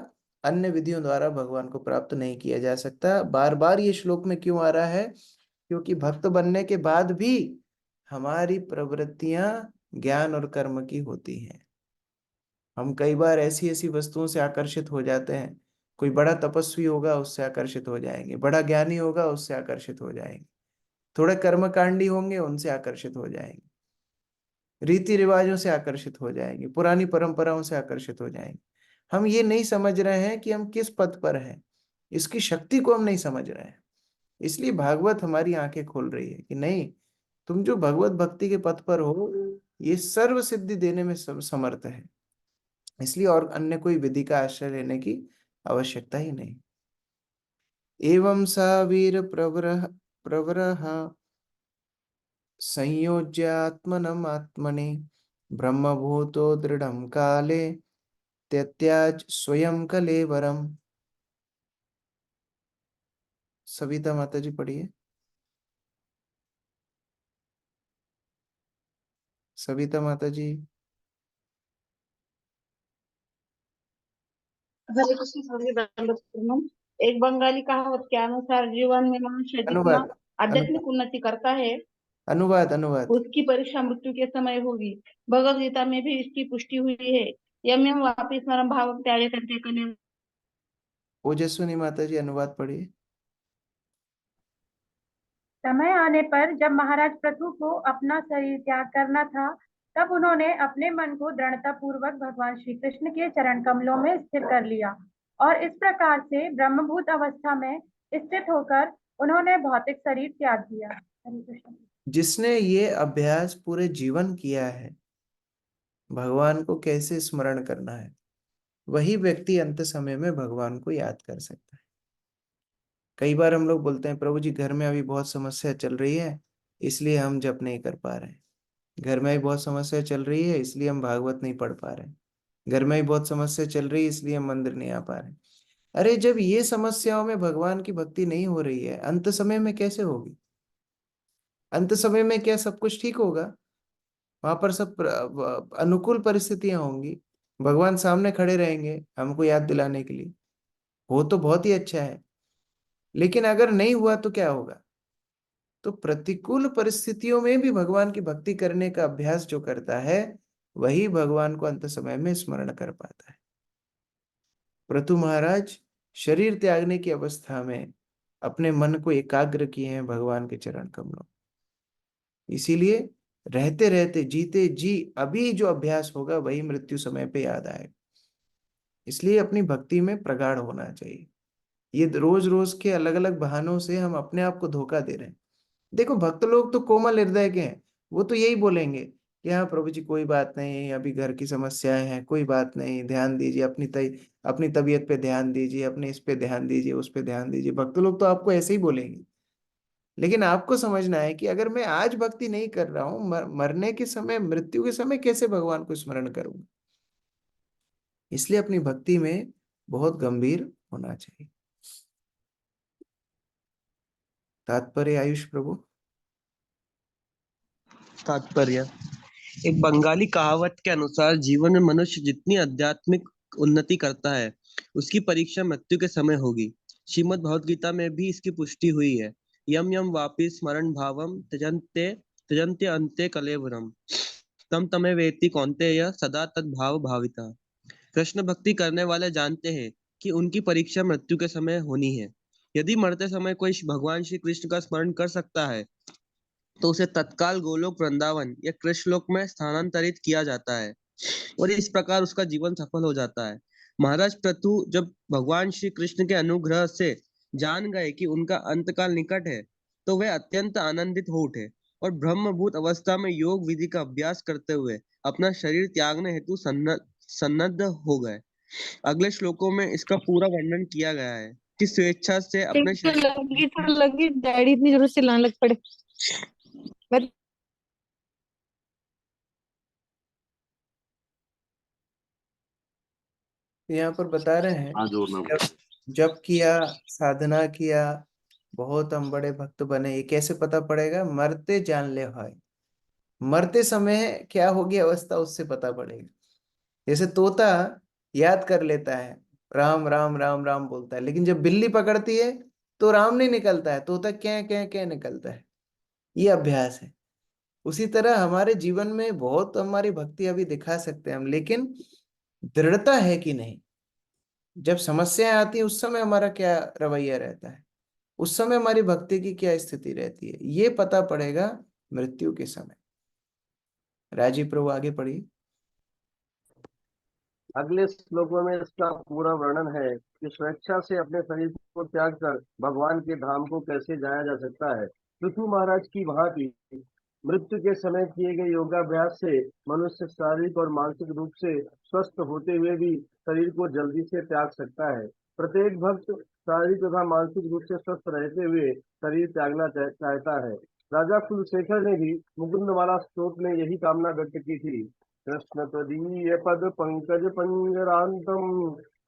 S1: अन्य विधियों द्वारा भगवान को प्राप्त नहीं किया जा सकता। बार बार ये श्लोक में क्यों आ रहा है? क्योंकि भक्त बनने के बाद भी हमारी प्रवृत्तियां ज्ञान और कर्म की होती हैं। हम कई बार ऐसी ऐसी वस्तुओं से आकर्षित हो जाते हैं। कोई बड़ा तपस्वी होगा, उससे आकर्षित हो जाएंगे, बड़ा ज्ञानी होगा, उससे आकर्षित हो जाएंगे, थोड़े कर्मकांडी होंगे, उनसे आकर्षित हो जाएंगे, रीति रिवाजों से आकर्षित हो जाएंगे, पुरानी परंपराओं से आकर्षित हो जाएंगे। हम ये नहीं समझ रहे हैं कि हम किस पथ पर हैं, इसकी शक्ति को हम नहीं समझ रहे हैं। इसलिए भागवत हमारी आंखें खोल रही है कि नहीं, तुम जो भगवत भक्ति के पथ पर हो, ये सर्व सिद्धि देने में सब समर्थ है। इसलिए और अन्य कोई विधि का आश्रय लेने की आवश्यकता ही नहीं। एवं सा वीर प्रवरः संयोज्यात्मनम् आत्मनि ब्रह्मभूतो दृढ़ं काले त्यज स्वयं कलेवरम। सविता माता जी पढ़िए। सविता माता जी।
S2: हरे कृष्ण स्वामी दंडवत प्रणाम। एक बंगाली कहावत के अनुसार जीवन में मनुष्य जितना
S1: अनुवाद
S2: आध्यात्मिक उन्नति करता है,
S1: अनुवाद अनुवाद
S2: उसकी परीक्षा मृत्यु के समय होगी। भगवद गीता में भी इसकी पुष्टि हुई है। यम यम वापि स्मरण भाव त्यागे करते कने।
S1: ओजस्विनी माता जी अनुवाद पढ़िए।
S14: समय आने पर जब महाराज पृथु को अपना शरीर त्याग करना था, तब उन्होंने अपने मन को दृढ़ता पूर्वक भगवान श्री कृष्ण के चरण कमलों में स्थिर कर लिया और इस प्रकार से ब्रह्मभूत अवस्था में स्थित होकर उन्होंने भौतिक शरीर त्याग दिया। हरे कृष्ण।
S1: जिसने ये अभ्यास पूरे जीवन किया है, भगवान को कैसे स्मरण करना है, वही व्यक्ति अंत समय में भगवान को याद कर सकता है। कई बार हम लोग बोलते हैं, प्रभु जी घर में अभी बहुत समस्या चल रही है, इसलिए हम जप नहीं कर पा रहे हैं। घर में भी बहुत समस्या चल रही है, इसलिए हम भागवत नहीं पढ़ पा रहे हैं। घर में भी बहुत समस्या चल रही है, इसलिए हम मंदिर नहीं आ पा रहे हैं। अरे जब ये समस्याओं में भगवान की भक्ति नहीं हो रही है, अंत समय में कैसे होगी? अंत समय में क्या सब कुछ ठीक होगा? वहां पर सब अनुकूल परिस्थितियां होंगी, भगवान सामने खड़े रहेंगे हमको याद दिलाने के लिए, हो तो बहुत ही अच्छा है। लेकिन अगर नहीं हुआ तो क्या होगा? तो प्रतिकूल परिस्थितियों में भी भगवान की भक्ति करने का अभ्यास जो करता है, वही भगवान को अंत समय में स्मरण कर पाता है। पृथु महाराज शरीर त्यागने की अवस्था में अपने मन को एकाग्र किए हैं भगवान के चरण कमलों। इसीलिए रहते रहते जीते जी अभी जो अभ्यास होगा वही मृत्यु समय पे याद आएगा। इसलिए अपनी भक्ति में प्रगाढ़ होना चाहिए। ये रोज रोज के अलग अलग बहानों से हम अपने आप को धोखा दे रहे हैं। देखो भक्त लोग तो कोमल हृदय के हैं, वो तो यही बोलेंगे कि हाँ प्रभु जी कोई बात नहीं, अभी घर की समस्याएं हैं, कोई बात नहीं, ध्यान दीजिए अपनी तबीयत पे ध्यान दीजिए, अपने इस पे ध्यान दीजिए, उस पे ध्यान दीजिए। भक्त लोग तो आपको ऐसे ही बोलेंगे। लेकिन आपको समझना है कि अगर मैं आज भक्ति नहीं कर रहा हूं, मरने के समय, मृत्यु के समय कैसे भगवान को स्मरण करूंगा। इसलिए अपनी भक्ति में बहुत गंभीर होना चाहिए। तात्पर्य आयुष प्रभु।
S3: तात्पर्य, एक बंगाली कहावत के अनुसार जीवन में मनुष्य जितनी आध्यात्मिक उन्नति करता है उसकी परीक्षा मृत्यु के समय होगी। श्रीमद् भगवद गीता में भी इसकी पुष्टि हुई है। यम यम वापि स्मरण भावम त्यजन्ते त्यजन्ते अन्ते कलेवरम तम तमे वेति कौन्तेय सदा तद भाव भाविता। कृष्ण भक्ति करने वाले जानते हैं कि उनकी परीक्षा मृत्यु के समय होनी है। यदि मरते समय कोई भगवान श्री कृष्ण का स्मरण कर सकता है तो उसे तत्काल गोलोक वृंदावन या कृष्णलोक में स्थानांतरित किया जाता है और इस प्रकार उसका जीवन सफल हो जाता है। महाराज पृथु जब भगवान श्री कृष्ण के अनुग्रह से जान गए कि उनका अंतकाल निकट है तो वे अत्यंत आनंदित हो उठे और ब्रह्मभूत अवस्था में योग विधि का अभ्यास करते हुए अपना शरीर त्यागने हेतु सन्नद्ध हो गए। अगले श्लोकों में इसका पूरा वर्णन किया गया है कि स्वेच्छा से अपने
S5: लगी डैडी इतनी जरूर से लाने लग पड़े।
S1: यहाँ पर बता रहे हैं जब किया, साधना किया, बहुत हम बड़े भक्त बने, ये कैसे पता पड़ेगा? मरते जान ले भाई। मरते समय क्या होगी अवस्था उससे पता पड़ेगा। जैसे तोता याद कर लेता है, राम राम राम राम बोलता है, लेकिन जब बिल्ली पकड़ती है तो राम नहीं निकलता है, तोता क्या क्या क्या निकलता है। ये अभ्यास है। उसी तरह हमारे जीवन में बहुत हमारी भक्ति अभी दिखा सकते हैं हम, लेकिन दृढ़ता है कि नहीं। जब समस्याएं आती है उस समय हमारा क्या रवैया रहता है, उस समय हमारी भक्ति की क्या स्थिति रहती है, ये पता पड़ेगा मृत्यु के समय। राजीव प्रभु आगे पढ़िए।
S9: अगले श्लोकों में इसका पूरा वर्णन है कि स्वेच्छा से अपने शरीर को त्याग कर भगवान के धाम को कैसे जाया जा सकता है। पृथु महाराज की भांति मृत्यु के समय किए गए योगाभ्यास से मनुष्य शारीरिक और मानसिक रूप से स्वस्थ होते हुए भी शरीर को जल्दी से त्याग सकता है। प्रत्येक भक्त शारीरिक तथा मानसिक रूप से स्वस्थ रहते हुए शरीर त्यागना चाहता है। राजा कुलशेखर ने भी मुकुंदमाला स्तोत्र में यही कामना व्यक्त की थी। कृष्ण तदीय पद पंकज पंजरांतम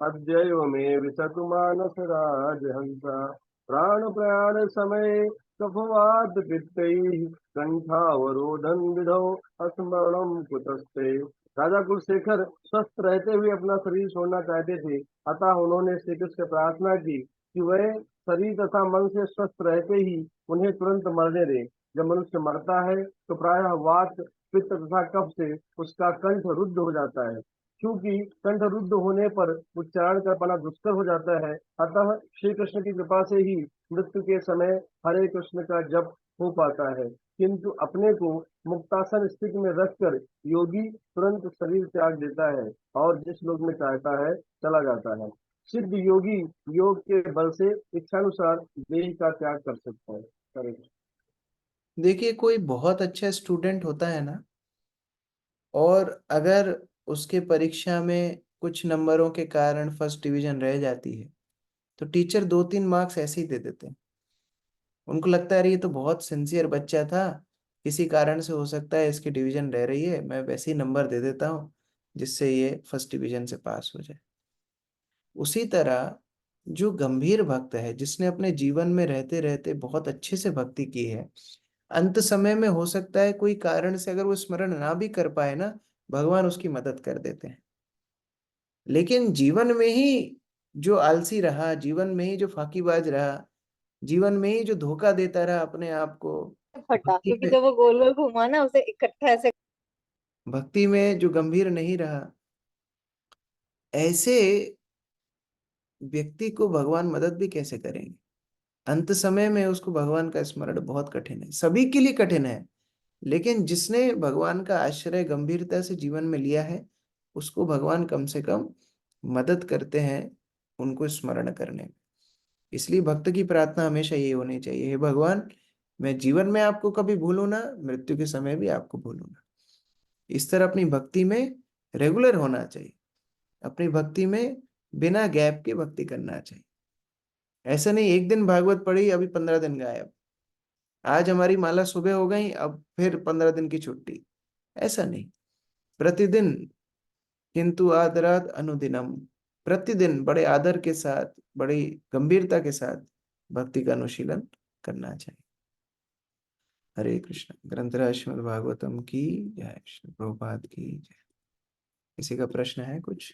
S9: अद्यैव में विसतु मानस राजहंसा प्राण प्रयाण समय कफवात पित्तैः कंठावरोधन विधौ स्मरणम कुतस्ते। राजा कुलशेखर स्वस्थ रहते हुए अपना शरीर छोड़ना चाहते थे, अतः उन्होंने श्री कृष्ण से प्रार्थना की कि वह शरीर तथा मन से स्वस्थ रहते ही उन्हें तुरंत मरने दे। जब मनुष्य मरता है तो प्रायः वात, पित्त तथा कफ से उसका कंठ रुद्ध हो जाता है। क्योंकि कंठ रुद्ध होने पर उच्चारण कर पाना दुष्कर हो जाता है, अतः श्री कृष्ण की कृपा से ही मृत्यु के समय हरे कृष्ण का जप हो पाता है। किंतु अपने को मुक्तासन स्थिति में रखकर योगी तुरंत शरीर त्याग देता है और जिस लोक में चाहता है चला जाता है। सिद्ध योगी योग के बल से इच्छानुसार देह का त्याग कर सकता है।
S1: देखिए कोई बहुत अच्छा स्टूडेंट होता है ना, और अगर उसके परीक्षा में कुछ नंबरों के कारण फर्स्ट डिवीजन रह जाती है तो टीचर 2-3 मार्क्स ऐसे ही दे देते हैं। उनको लगता है अरे ये तो बहुत सिंसियर बच्चा था, किसी कारण से हो सकता है इसकी डिवीजन रह रही है, मैं वैसे ही नंबर दे देता हूँ जिससे ये फर्स्ट डिवीजन से पास हो जाए। उसी तरह जो गंभीर भक्त है, जिसने अपने जीवन में रहते रहते बहुत अच्छे से भक्ति की है, अंत समय में हो सकता है कोई कारण से अगर वो स्मरण ना भी कर पाए ना, भगवान उसकी मदद कर देते हैं। लेकिन जीवन में ही जो आलसी रहा, जीवन में ही जो फाकीबाज रहा, जीवन में ही जो धोखा देता रहा अपने आप को,
S5: फटा, क्योंकि जब वो गोल गोल घुमा ना उसे इकट्ठा ऐसे
S1: भक्ति में जो गंभीर नहीं रहा, ऐसे व्यक्ति को भगवान मदद भी कैसे करेंगे? अंत समय में उसको भगवान का स्मरण बहुत कठिन है, सभी के लिए कठिन है, लेकिन जिसने भगवान का आश्रय गंभीरता से जीवन में लिया है उसको भगवान कम से कम मदद करते हैं उनको स्मरण करने में। इसलिए भक्त की प्रार्थना हमेशा ये होनी चाहिए, हे भगवान, मैं जीवन में आपको कभी भूलूं ना, मृत्यु के समय भी आपको भूलूं ना। इस तरह अपनी भक्ति में रेगुलर होना चाहिए, अपनी भक्ति में बिना गैप के भक्ति करना चाहिए। ऐसा नहीं एक दिन भागवत पढ़ी अभी 15 दिन गायब, आज हमारी माला सुबह हो गई अब फिर 15 दिन की छुट्टी, ऐसा नहीं। प्रतिदिन किंतु आदरात अनुदिनम, प्रतिदिन बड़े आदर के साथ, बड़ी गंभीरता के साथ भक्ति का अनुशीलन करना चाहिए। हरे कृष्ण। ग्रंथराज श्रीमद् भागवतम की जय, श्री प्रभुपाद की जय। किसी का प्रश्न है कुछ?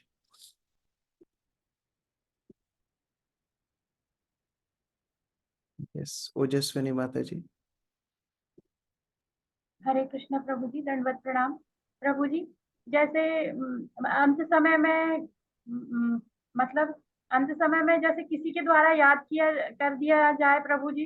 S1: यस, ओजस्विनी माता जी।
S14: हरे कृष्ण प्रभु जी, दंडवत प्रणाम। प्रभु जी, जैसे अंत समय में मतलब अंत समय में जैसे किसी के द्वारा याद किया कर दिया जाए प्रभु जी,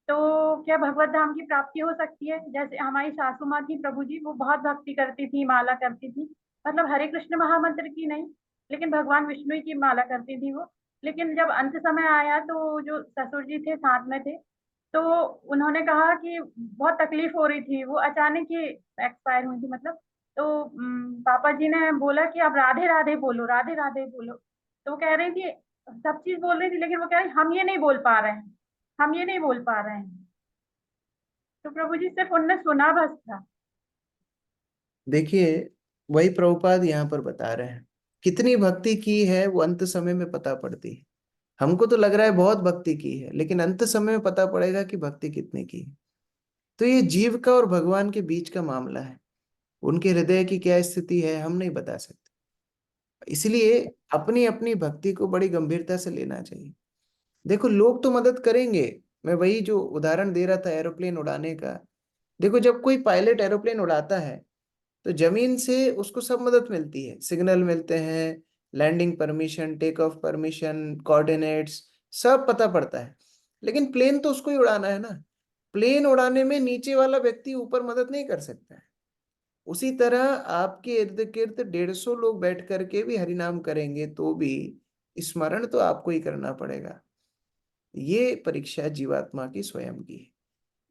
S14: तो क्या भगवत धाम की प्राप्ति हो सकती है? जैसे हमारी सासू माँ थी प्रभु जी, वो बहुत भक्ति करती थी, माला करती थी, मतलब हरे कृष्ण महामंत्र की नहीं, लेकिन भगवान विष्णु की माला करती थी वो। लेकिन जब अंत समय आया तो जो ससुर जी थे साथ में थे, तो उन्होंने कहा कि बहुत तकलीफ हो रही थी, वो अचानक ही एक्सपायर हुई थी मतलब। तो पापा जी ने बोला कि अब राधे राधे बोलो, राधे राधे बोलो। तो वो कह रही थी, सब चीज बोल रही थी, लेकिन वो कह रही हम ये नहीं बोल पा रहे हैं, हम ये नहीं बोल पा रहे हैं। तो प्रभु जी सिर्फ उनने सुना बस था।
S1: देखिए, वही प्रभुपाद यहाँ पर बता रहे हैं, कितनी भक्ति की है वो अंत समय में पता पड़ती है। हमको तो लग रहा है बहुत भक्ति की है, लेकिन अंत समय में पता पड़ेगा कि भक्ति कितनी की है। तो ये जीव का और भगवान के बीच का मामला है, उनके हृदय की क्या स्थिति है हम नहीं बता सकते। इसलिए अपनी अपनी भक्ति को बड़ी गंभीरता से लेना चाहिए। देखो, लोग तो मदद करेंगे, मैं वही जो उदाहरण दे रहा था एरोप्लेन उड़ाने का, देखो जब कोई पायलट एरोप्लेन उड़ाता है तो जमीन से उसको सब मदद मिलती है, सिग्नल मिलते हैं, landing permission, take off permission, coordinates, सब पता पड़ता है। लेकिन प्लेन तो उसको ही उड़ाना है ना, प्लेन उड़ाने में नीचे वाला व्यक्ति ऊपर मदद नहीं कर सकता है। उसी तरह आपके इर्द गिर्द 150 लोग बैठ करके भी हरिनाम करेंगे तो भी स्मरण तो आपको ही करना पड़ेगा। ये परीक्षा जीवात्मा की स्वयं की है,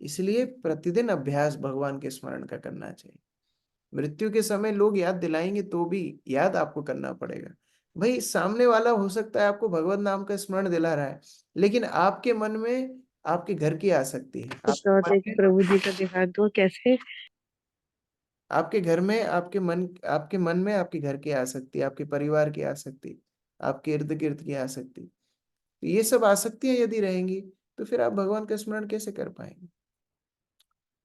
S1: इसलिए प्रतिदिन अभ्यास भगवान के स्मरण का करना चाहिए। मृत्यु के समय लोग याद दिलाएंगे तो भी याद आपको करना पड़ेगा। भाई सामने वाला हो सकता है आपको भगवत नाम का स्मरण दिला रहा है, लेकिन आपके मन में आपके घर की आसक्ति है,
S5: प्रभु जी का दिखा दो कैसे।
S1: आपके घर में आपके मन में आपके घर की आसक्ति, आपके परिवार की आसक्ति, आपके इर्द गिर्द की आसक्ति, तो ये सब आसक्तियां यदि रहेंगी तो फिर आप भगवान का स्मरण कैसे कर पाएंगे?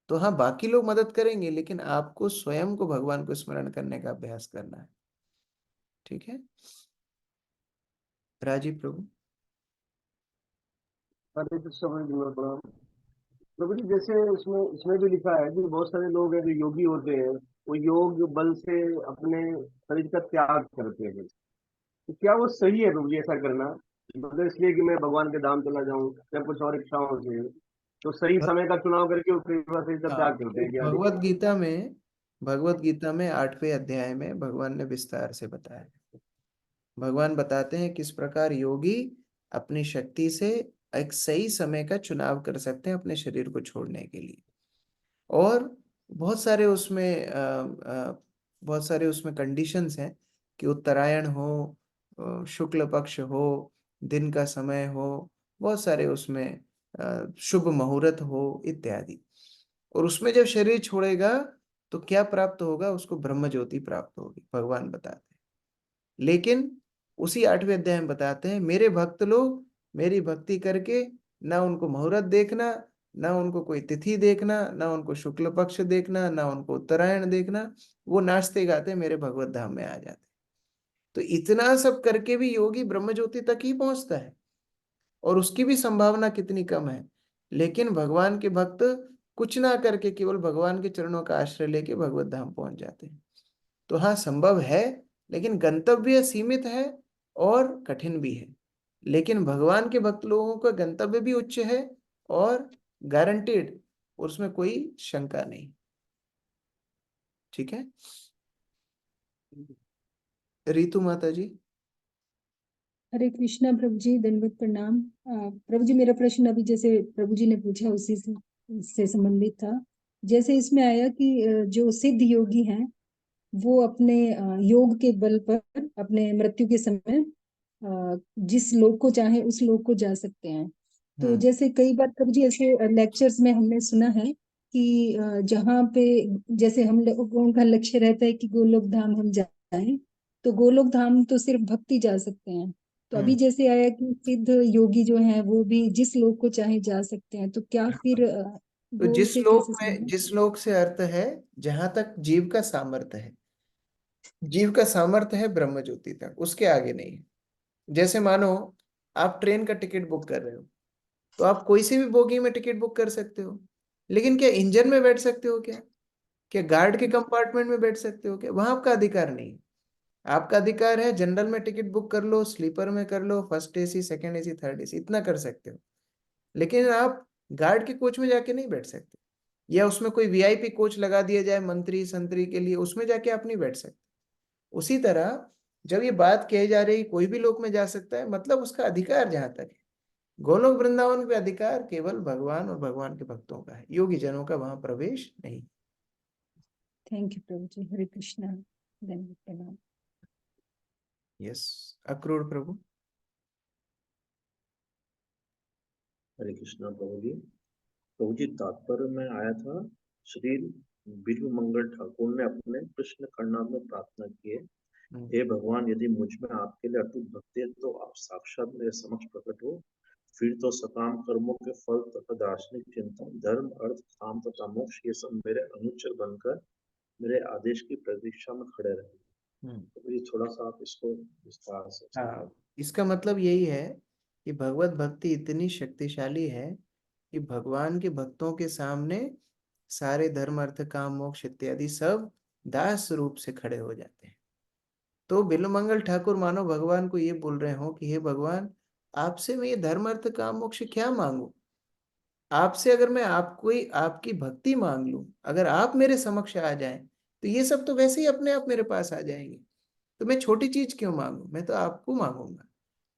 S1: तो हाँ, बाकी लोग मदद करेंगे, लेकिन आपको स्वयं को भगवान को स्मरण करने का अभ्यास करना है। ठीक है राजीव प्रभु।
S9: हरे कृष्ण प्रणाम। प्रभु जी, जैसे इसमें इसमें भी लिखा है कि बहुत सारे लोग हैं जो योगी होते हैं, वो योग बल से अपने शरीर का त्याग करते हैं, तो क्या वो सही है प्रभु जी ऐसा करना? मतलब इसलिए कि मैं भगवान के धाम चला जाऊं या कुछ और इच्छाओं से, तो सही समय का चुनाव करके वो शरीर का त्याग करते हैं क्या?
S1: भगवत गीता में 8वें अध्याय में भगवान ने विस्तार से बताया। भगवान बताते हैं किस प्रकार योगी अपनी शक्ति से एक सही समय का चुनाव कर सकते हैं अपने शरीर को छोड़ने के लिए। और बहुत सारे उसमें कंडीशंस हैं कि उत्तरायण हो, शुक्ल पक्ष हो, दिन का समय हो, बहुत सारे उसमें शुभ मुहूर्त हो इत्यादि। और उसमें जब शरीर छोड़ेगा तो क्या प्राप्त होगा? उसको ब्रह्म ज्योति प्राप्त होगी, भगवान बताते हैं। लेकिन उसी 8वें अध्याय में बताते हैं मेरे भक्त लोग मेरी भक्ति करके ना उनको मुहूर्त देखना, ना उनको कोई तिथि देखना, ना उनको शुक्ल पक्ष देखना, ना उनको उत्तरायण देखना, वो नाचते गाते मेरे भगवत धाम में आ जाते। तो इतना सब करके भी योगी ब्रह्म ज्योति तक ही पहुंचता है, और उसकी भी संभावना कितनी कम है। लेकिन भगवान के भक्त कुछ ना करके केवल भगवान के चरणों का आश्रय लेके भगवत धाम पहुंच जाते हैं। तो हाँ, संभव है, लेकिन गंतव्य सीमित है और कठिन भी है। लेकिन भगवान के भक्त लोगों का गंतव्य भी उच्च है और गारंटेड, उसमें कोई शंका नहीं। ठीक है, रितु माता जी।
S15: हरे कृष्णा प्रभु जी, दंडवत प्रणाम। प्रभु जी, मेरा प्रश्न अभी जैसे प्रभु जी ने पूछा उसी से संबंधित था। जैसे इसमें आया कि जो सिद्ध योगी हैं वो अपने योग के बल पर अपने मृत्यु के समय जिस लोक को चाहे उस लोक को जा सकते हैं। तो जैसे कई बार प्रभु जी ऐसे लेक्चर्स में हमने सुना है कि जहाँ पे जैसे हम लोगों का लक्ष्य रहता है कि गोलोक धाम हम जाएं, तो गोलोक धाम तो सिर्फ भक्ति जा सकते हैं। तो अभी जैसे आया कि सिद्ध योगी जो हैं वो भी जिस लोक को चाहे जा सकते हैं, तो क्या फिर
S1: तो
S15: वो
S1: जिस
S15: उसे
S1: लोक
S15: कैसे
S1: में,
S15: समझें?
S1: जिस लोक से अर्थ है जहां तक जीव का सामर्थ्य है। जीव का सामर्थ्य है ब्रह्म ज्योति तक, उसके आगे नहीं है। जैसे मानो आप ट्रेन का टिकट बुक कर रहे हो, तो आप कोई सी भी बोगी में टिकट बुक कर सकते हो, लेकिन क्या इंजन में बैठ सकते हो? क्या गार्ड के कंपार्टमेंट में बैठ सकते हो? क्या वहां आपका अधिकार नहीं है। आपका अधिकार है जनरल में टिकट बुक कर लो, स्लीपर में कर लो, first AC, second AC, third AC, इतना कर सकते हो। लेकिन आप गार्ड के कोच में जाके नहीं बैठ सकते, या उसमें कोई वीआईपी कोच लगा दिया जाए मंत्री संतरी के लिए, उसमें जाके आप नहीं बैठ सकते। उसी तरह जब ये बात कही जा रही कोई भी लोक में जा सकता है, मतलब उसका अधिकार जहां तक है। गोलोक वृंदावन पे अधिकार केवल भगवान और भगवान के भक्तों का है, योगी जनों का वहां प्रवेश नहीं।
S15: थैंक यू प्रभु जी, हरे कृष्णा, दंडवत प्रणाम।
S1: यस, अक्रूर प्रभु।
S11: हरे कृष्णा प्रभु जी तात्पर्य में आया था, श्री बिल्व मंगल ठाकुर ने अपने कृष्ण कर्णाम में प्रार्थना की है, हे भगवान, यदि मुझ में आपके लिए अटूट भक्ति है तो आप साक्षात मेरे समक्ष प्रकट हो। फिर तो सकाम कर्मों के फल तथा दार्शनिक चिंतन, धर्म, अर्थ, काम तथा मोक्ष, ये सब मेरे अनुचर बनकर मेरे आदेश की प्रतीक्षा में खड़े रहे। तो ये थोड़ा सा आप इसको विस्तार से।
S1: हाँ, इसका मतलब यही है कि भगवत भक्ति इतनी शक्तिशाली है कि भगवान के भक्तों के सामने सारे धर्म, अर्थ, काम, मोक्ष इत्यादि सब दास रूप से खड़े हो जाते हैं। तो बिल्वमंगल ठाकुर मानो भगवान को ये बोल रहे हो कि हे भगवान, आपसे मैं ये धर्म, अर्थ, काम, मोक्ष क्या मांगू? आपसे अगर मैं आपको ही आपकी भक्ति मांग लूं, अगर आप मेरे समक्ष आ जाएं, तो ये सब तो वैसे ही अपने आप मेरे पास आ जाएंगे। तो मैं छोटी चीज क्यों मांगू? मैं तो आपको मांगूंगा।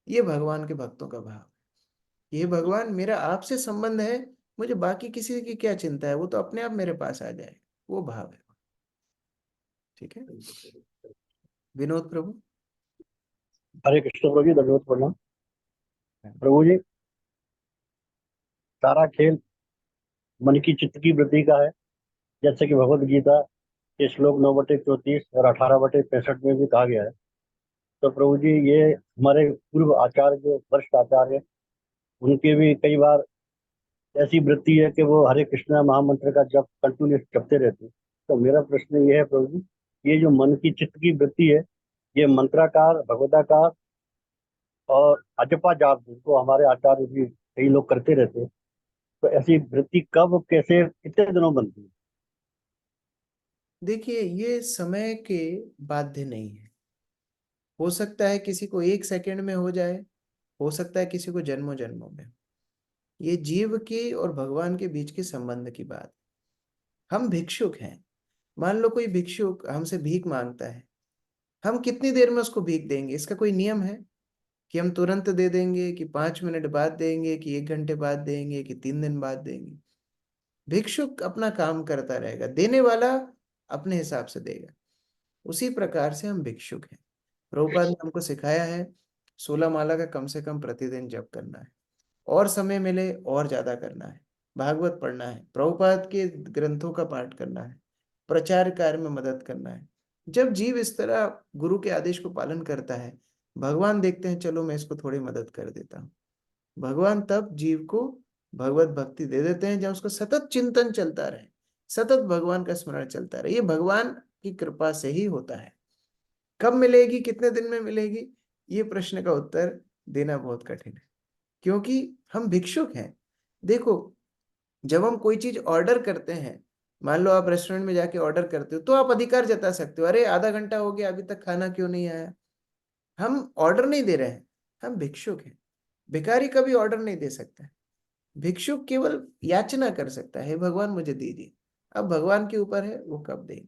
S1: ये भगवान के भक्तों का भाव है। ये भगवान, मेरा आपसे संबंध है, मुझे बाकी किसी की क्या चिंता है, वो तो अपने आप मेरे पास आ जाए, वो भाव है। ठीक है, विनोद प्रभु।
S9: हरे कृष्ण प्रभु जी, दंडवत प्रणाम। प्रभु जी, सारा खेल मन की चित्त की वृद्धि का है, जैसे कि भगवत गीता के श्लोक 9/34 और 18/65 में भी कहा गया है। तो प्रभु जी, ये हमारे पूर्व आचार्य जो वरिष्ठ आचार्य है, उनके भी कई बार ऐसी वृत्ति है कि वो हरे कृष्णा महामंत्र का जप कंटिन्यूस जपते रहते हैं। तो मेरा प्रश्न ये है प्रभु जी, ये जो मन की चित्त की वृत्ति है, ये मंत्राकार, भगवताकार और अजपा जाप, जिनको हमारे आचार्य भी कई लोग करते रहते हैं, तो ऐसी वृत्ति कब, कैसे, कितने दिनों बनती है?
S1: देखिए, ये समय के बाध्य नहीं है। हो सकता है किसी को 1 सेकंड में हो जाए, हो सकता है किसी को जन्मों जन्मों में। ये जीव के और भगवान के बीच के संबंध की बात। हम भिक्षुक हैं। मान लो कोई भिक्षुक हमसे भीख मांगता है, हम कितनी देर में उसको भीख देंगे? इसका कोई नियम है कि हम तुरंत दे देंगे, कि 5 मिनट बाद देंगे, कि 1 घंटे बाद देंगे, कि 3 दिन बाद देंगे? भिक्षुक अपना काम करता रहेगा, देने वाला अपने हिसाब से देगा। उसी प्रकार से हम भिक्षुक हैं। प्रभुपाद ने हमको सिखाया है 16 माला का कम से कम प्रतिदिन जप करना है, और समय मिले और ज्यादा करना है, भागवत पढ़ना है, प्रभुपाद के ग्रंथों का पाठ करना है, प्रचार कार्य में मदद करना है। जब जीव इस तरह गुरु के आदेश को पालन करता है, भगवान देखते हैं चलो मैं इसको थोड़ी मदद कर देता हूँ। भगवान तब जीव को भगवत भक्ति दे देते हैं जब उसको सतत चिंतन चलता रहे, सतत भगवान का स्मरण चलता रहे। ये भगवान की कृपा से ही होता है। कब मिलेगी, कितने दिन में मिलेगी, ये प्रश्न का उत्तर देना बहुत कठिन है, क्योंकि हम भिक्षुक हैं। देखो, जब हम कोई चीज ऑर्डर करते हैं, मान लो आप रेस्टोरेंट में जाके ऑर्डर करते हो, तो आप अधिकार जता सकते हो, अरे आधा घंटा हो गया अभी तक खाना क्यों नहीं आया। हम ऑर्डर नहीं दे रहे हैं, हम भिक्षुक हैं। भिखारी कभी ऑर्डर नहीं दे सकता है, भिक्षुक केवल याचना कर सकता है, भगवान मुझे दीजिए। अब भगवान के ऊपर है वो कब देंगे।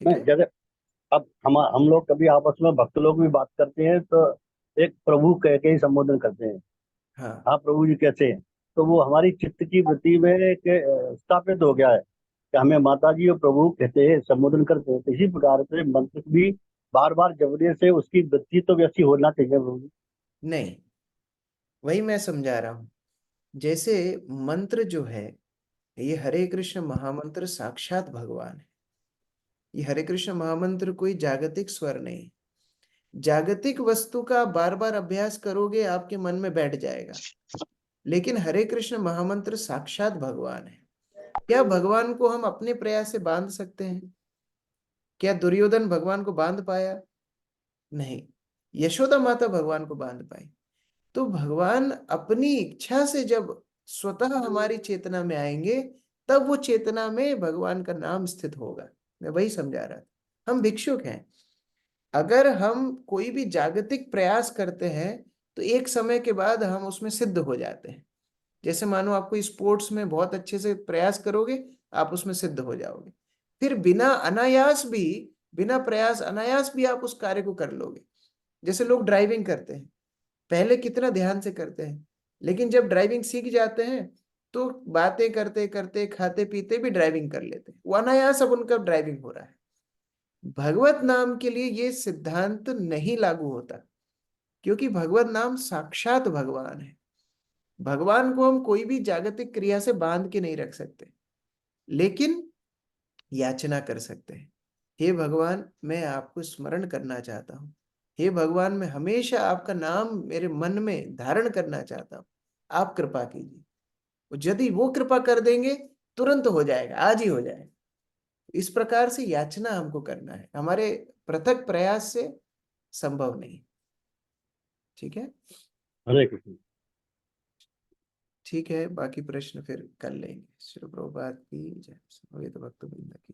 S1: ठीक है।
S9: जैसे अब हम लोग कभी आपस में भक्त लोग भी बात करते हैं तो एक प्रभु कह के ही संबोधन करते हैं,
S1: हाँ
S9: हाँ प्रभु जी कैसे हैं, तो वो हमारी चित्त की वृत्ति में एक स्थापित हो गया है कि हमें माता जी और प्रभु कहते हैं, संबोधन करते हैं। तो इसी प्रकार से मंत्र भी बार बार जबड़े से उसकी वृत्ति तो वैसी होना चाहिए प्रभु जी।
S1: नहीं, वही मैं समझा रहा हूं। जैसे मंत्र जो है, ये हरे कृष्ण महामंत्र साक्षात भगवान है। ये हरे कृष्ण महामंत्र कोई जागतिक स्वर नहीं। जागतिक वस्तु का बार बार अभ्यास करोगे आपके मन में बैठ जाएगा, लेकिन हरे कृष्ण महामंत्र साक्षात भगवान है। क्या भगवान को हम अपने प्रयास से बांध सकते हैं? क्या दुर्योधन भगवान को बांध पाया? नहीं। यशोदा माता भगवान को बांध पाई। तो भगवान अपनी इच्छा से जब स्वतः हमारी चेतना में आएंगे, तब वो चेतना में भगवान का नाम स्थित होगा। मैं वही समझा रहा था। हम भिक्षुक हैं। अगर हम कोई भी जागतिक प्रयास करते हैं तो एक समय के बाद हम उसमें सिद्ध हो जाते हैं। जैसे मानो आप कोई स्पोर्ट्स में बहुत अच्छे से प्रयास करोगे, आप उसमें सिद्ध हो जाओगे। फिर बिना प्रयास अनायास भी आप उस कार्य को कर लोगे। जैसे लोग ड्राइविंग करते हैं, पहले कितना ध्यान से करते हैं, लेकिन जब ड्राइविंग सीख जाते हैं तो बातें करते करते खाते पीते भी ड्राइविंग कर लेते हैं। वो अनायास अब उनका ड्राइविंग हो रहा है। भगवत नाम के लिए ये सिद्धांत नहीं लागू होता, क्योंकि भगवत नाम साक्षात भगवान है। भगवान को हम कोई भी जागतिक क्रिया से बांध के नहीं रख सकते, लेकिन याचना कर सकते हैं। हे भगवान, मैं आपको स्मरण करना चाहता हूँ। हे भगवान, मैं हमेशा आपका नाम मेरे मन में धारण करना चाहता हूँ। आप कृपा कीजिए। यदि वो कृपा कर देंगे, तुरंत हो जाएगा, आज ही हो जाएगा। इस प्रकार से याचना हमको करना है, हमारे पृथक प्रयास से संभव नहीं। ठीक है।
S9: हरे कृष्ण।
S1: ठीक है, बाकी प्रश्न फिर कर लेंगे। श्री प्रभुपाद की जय। भक्त वृंद की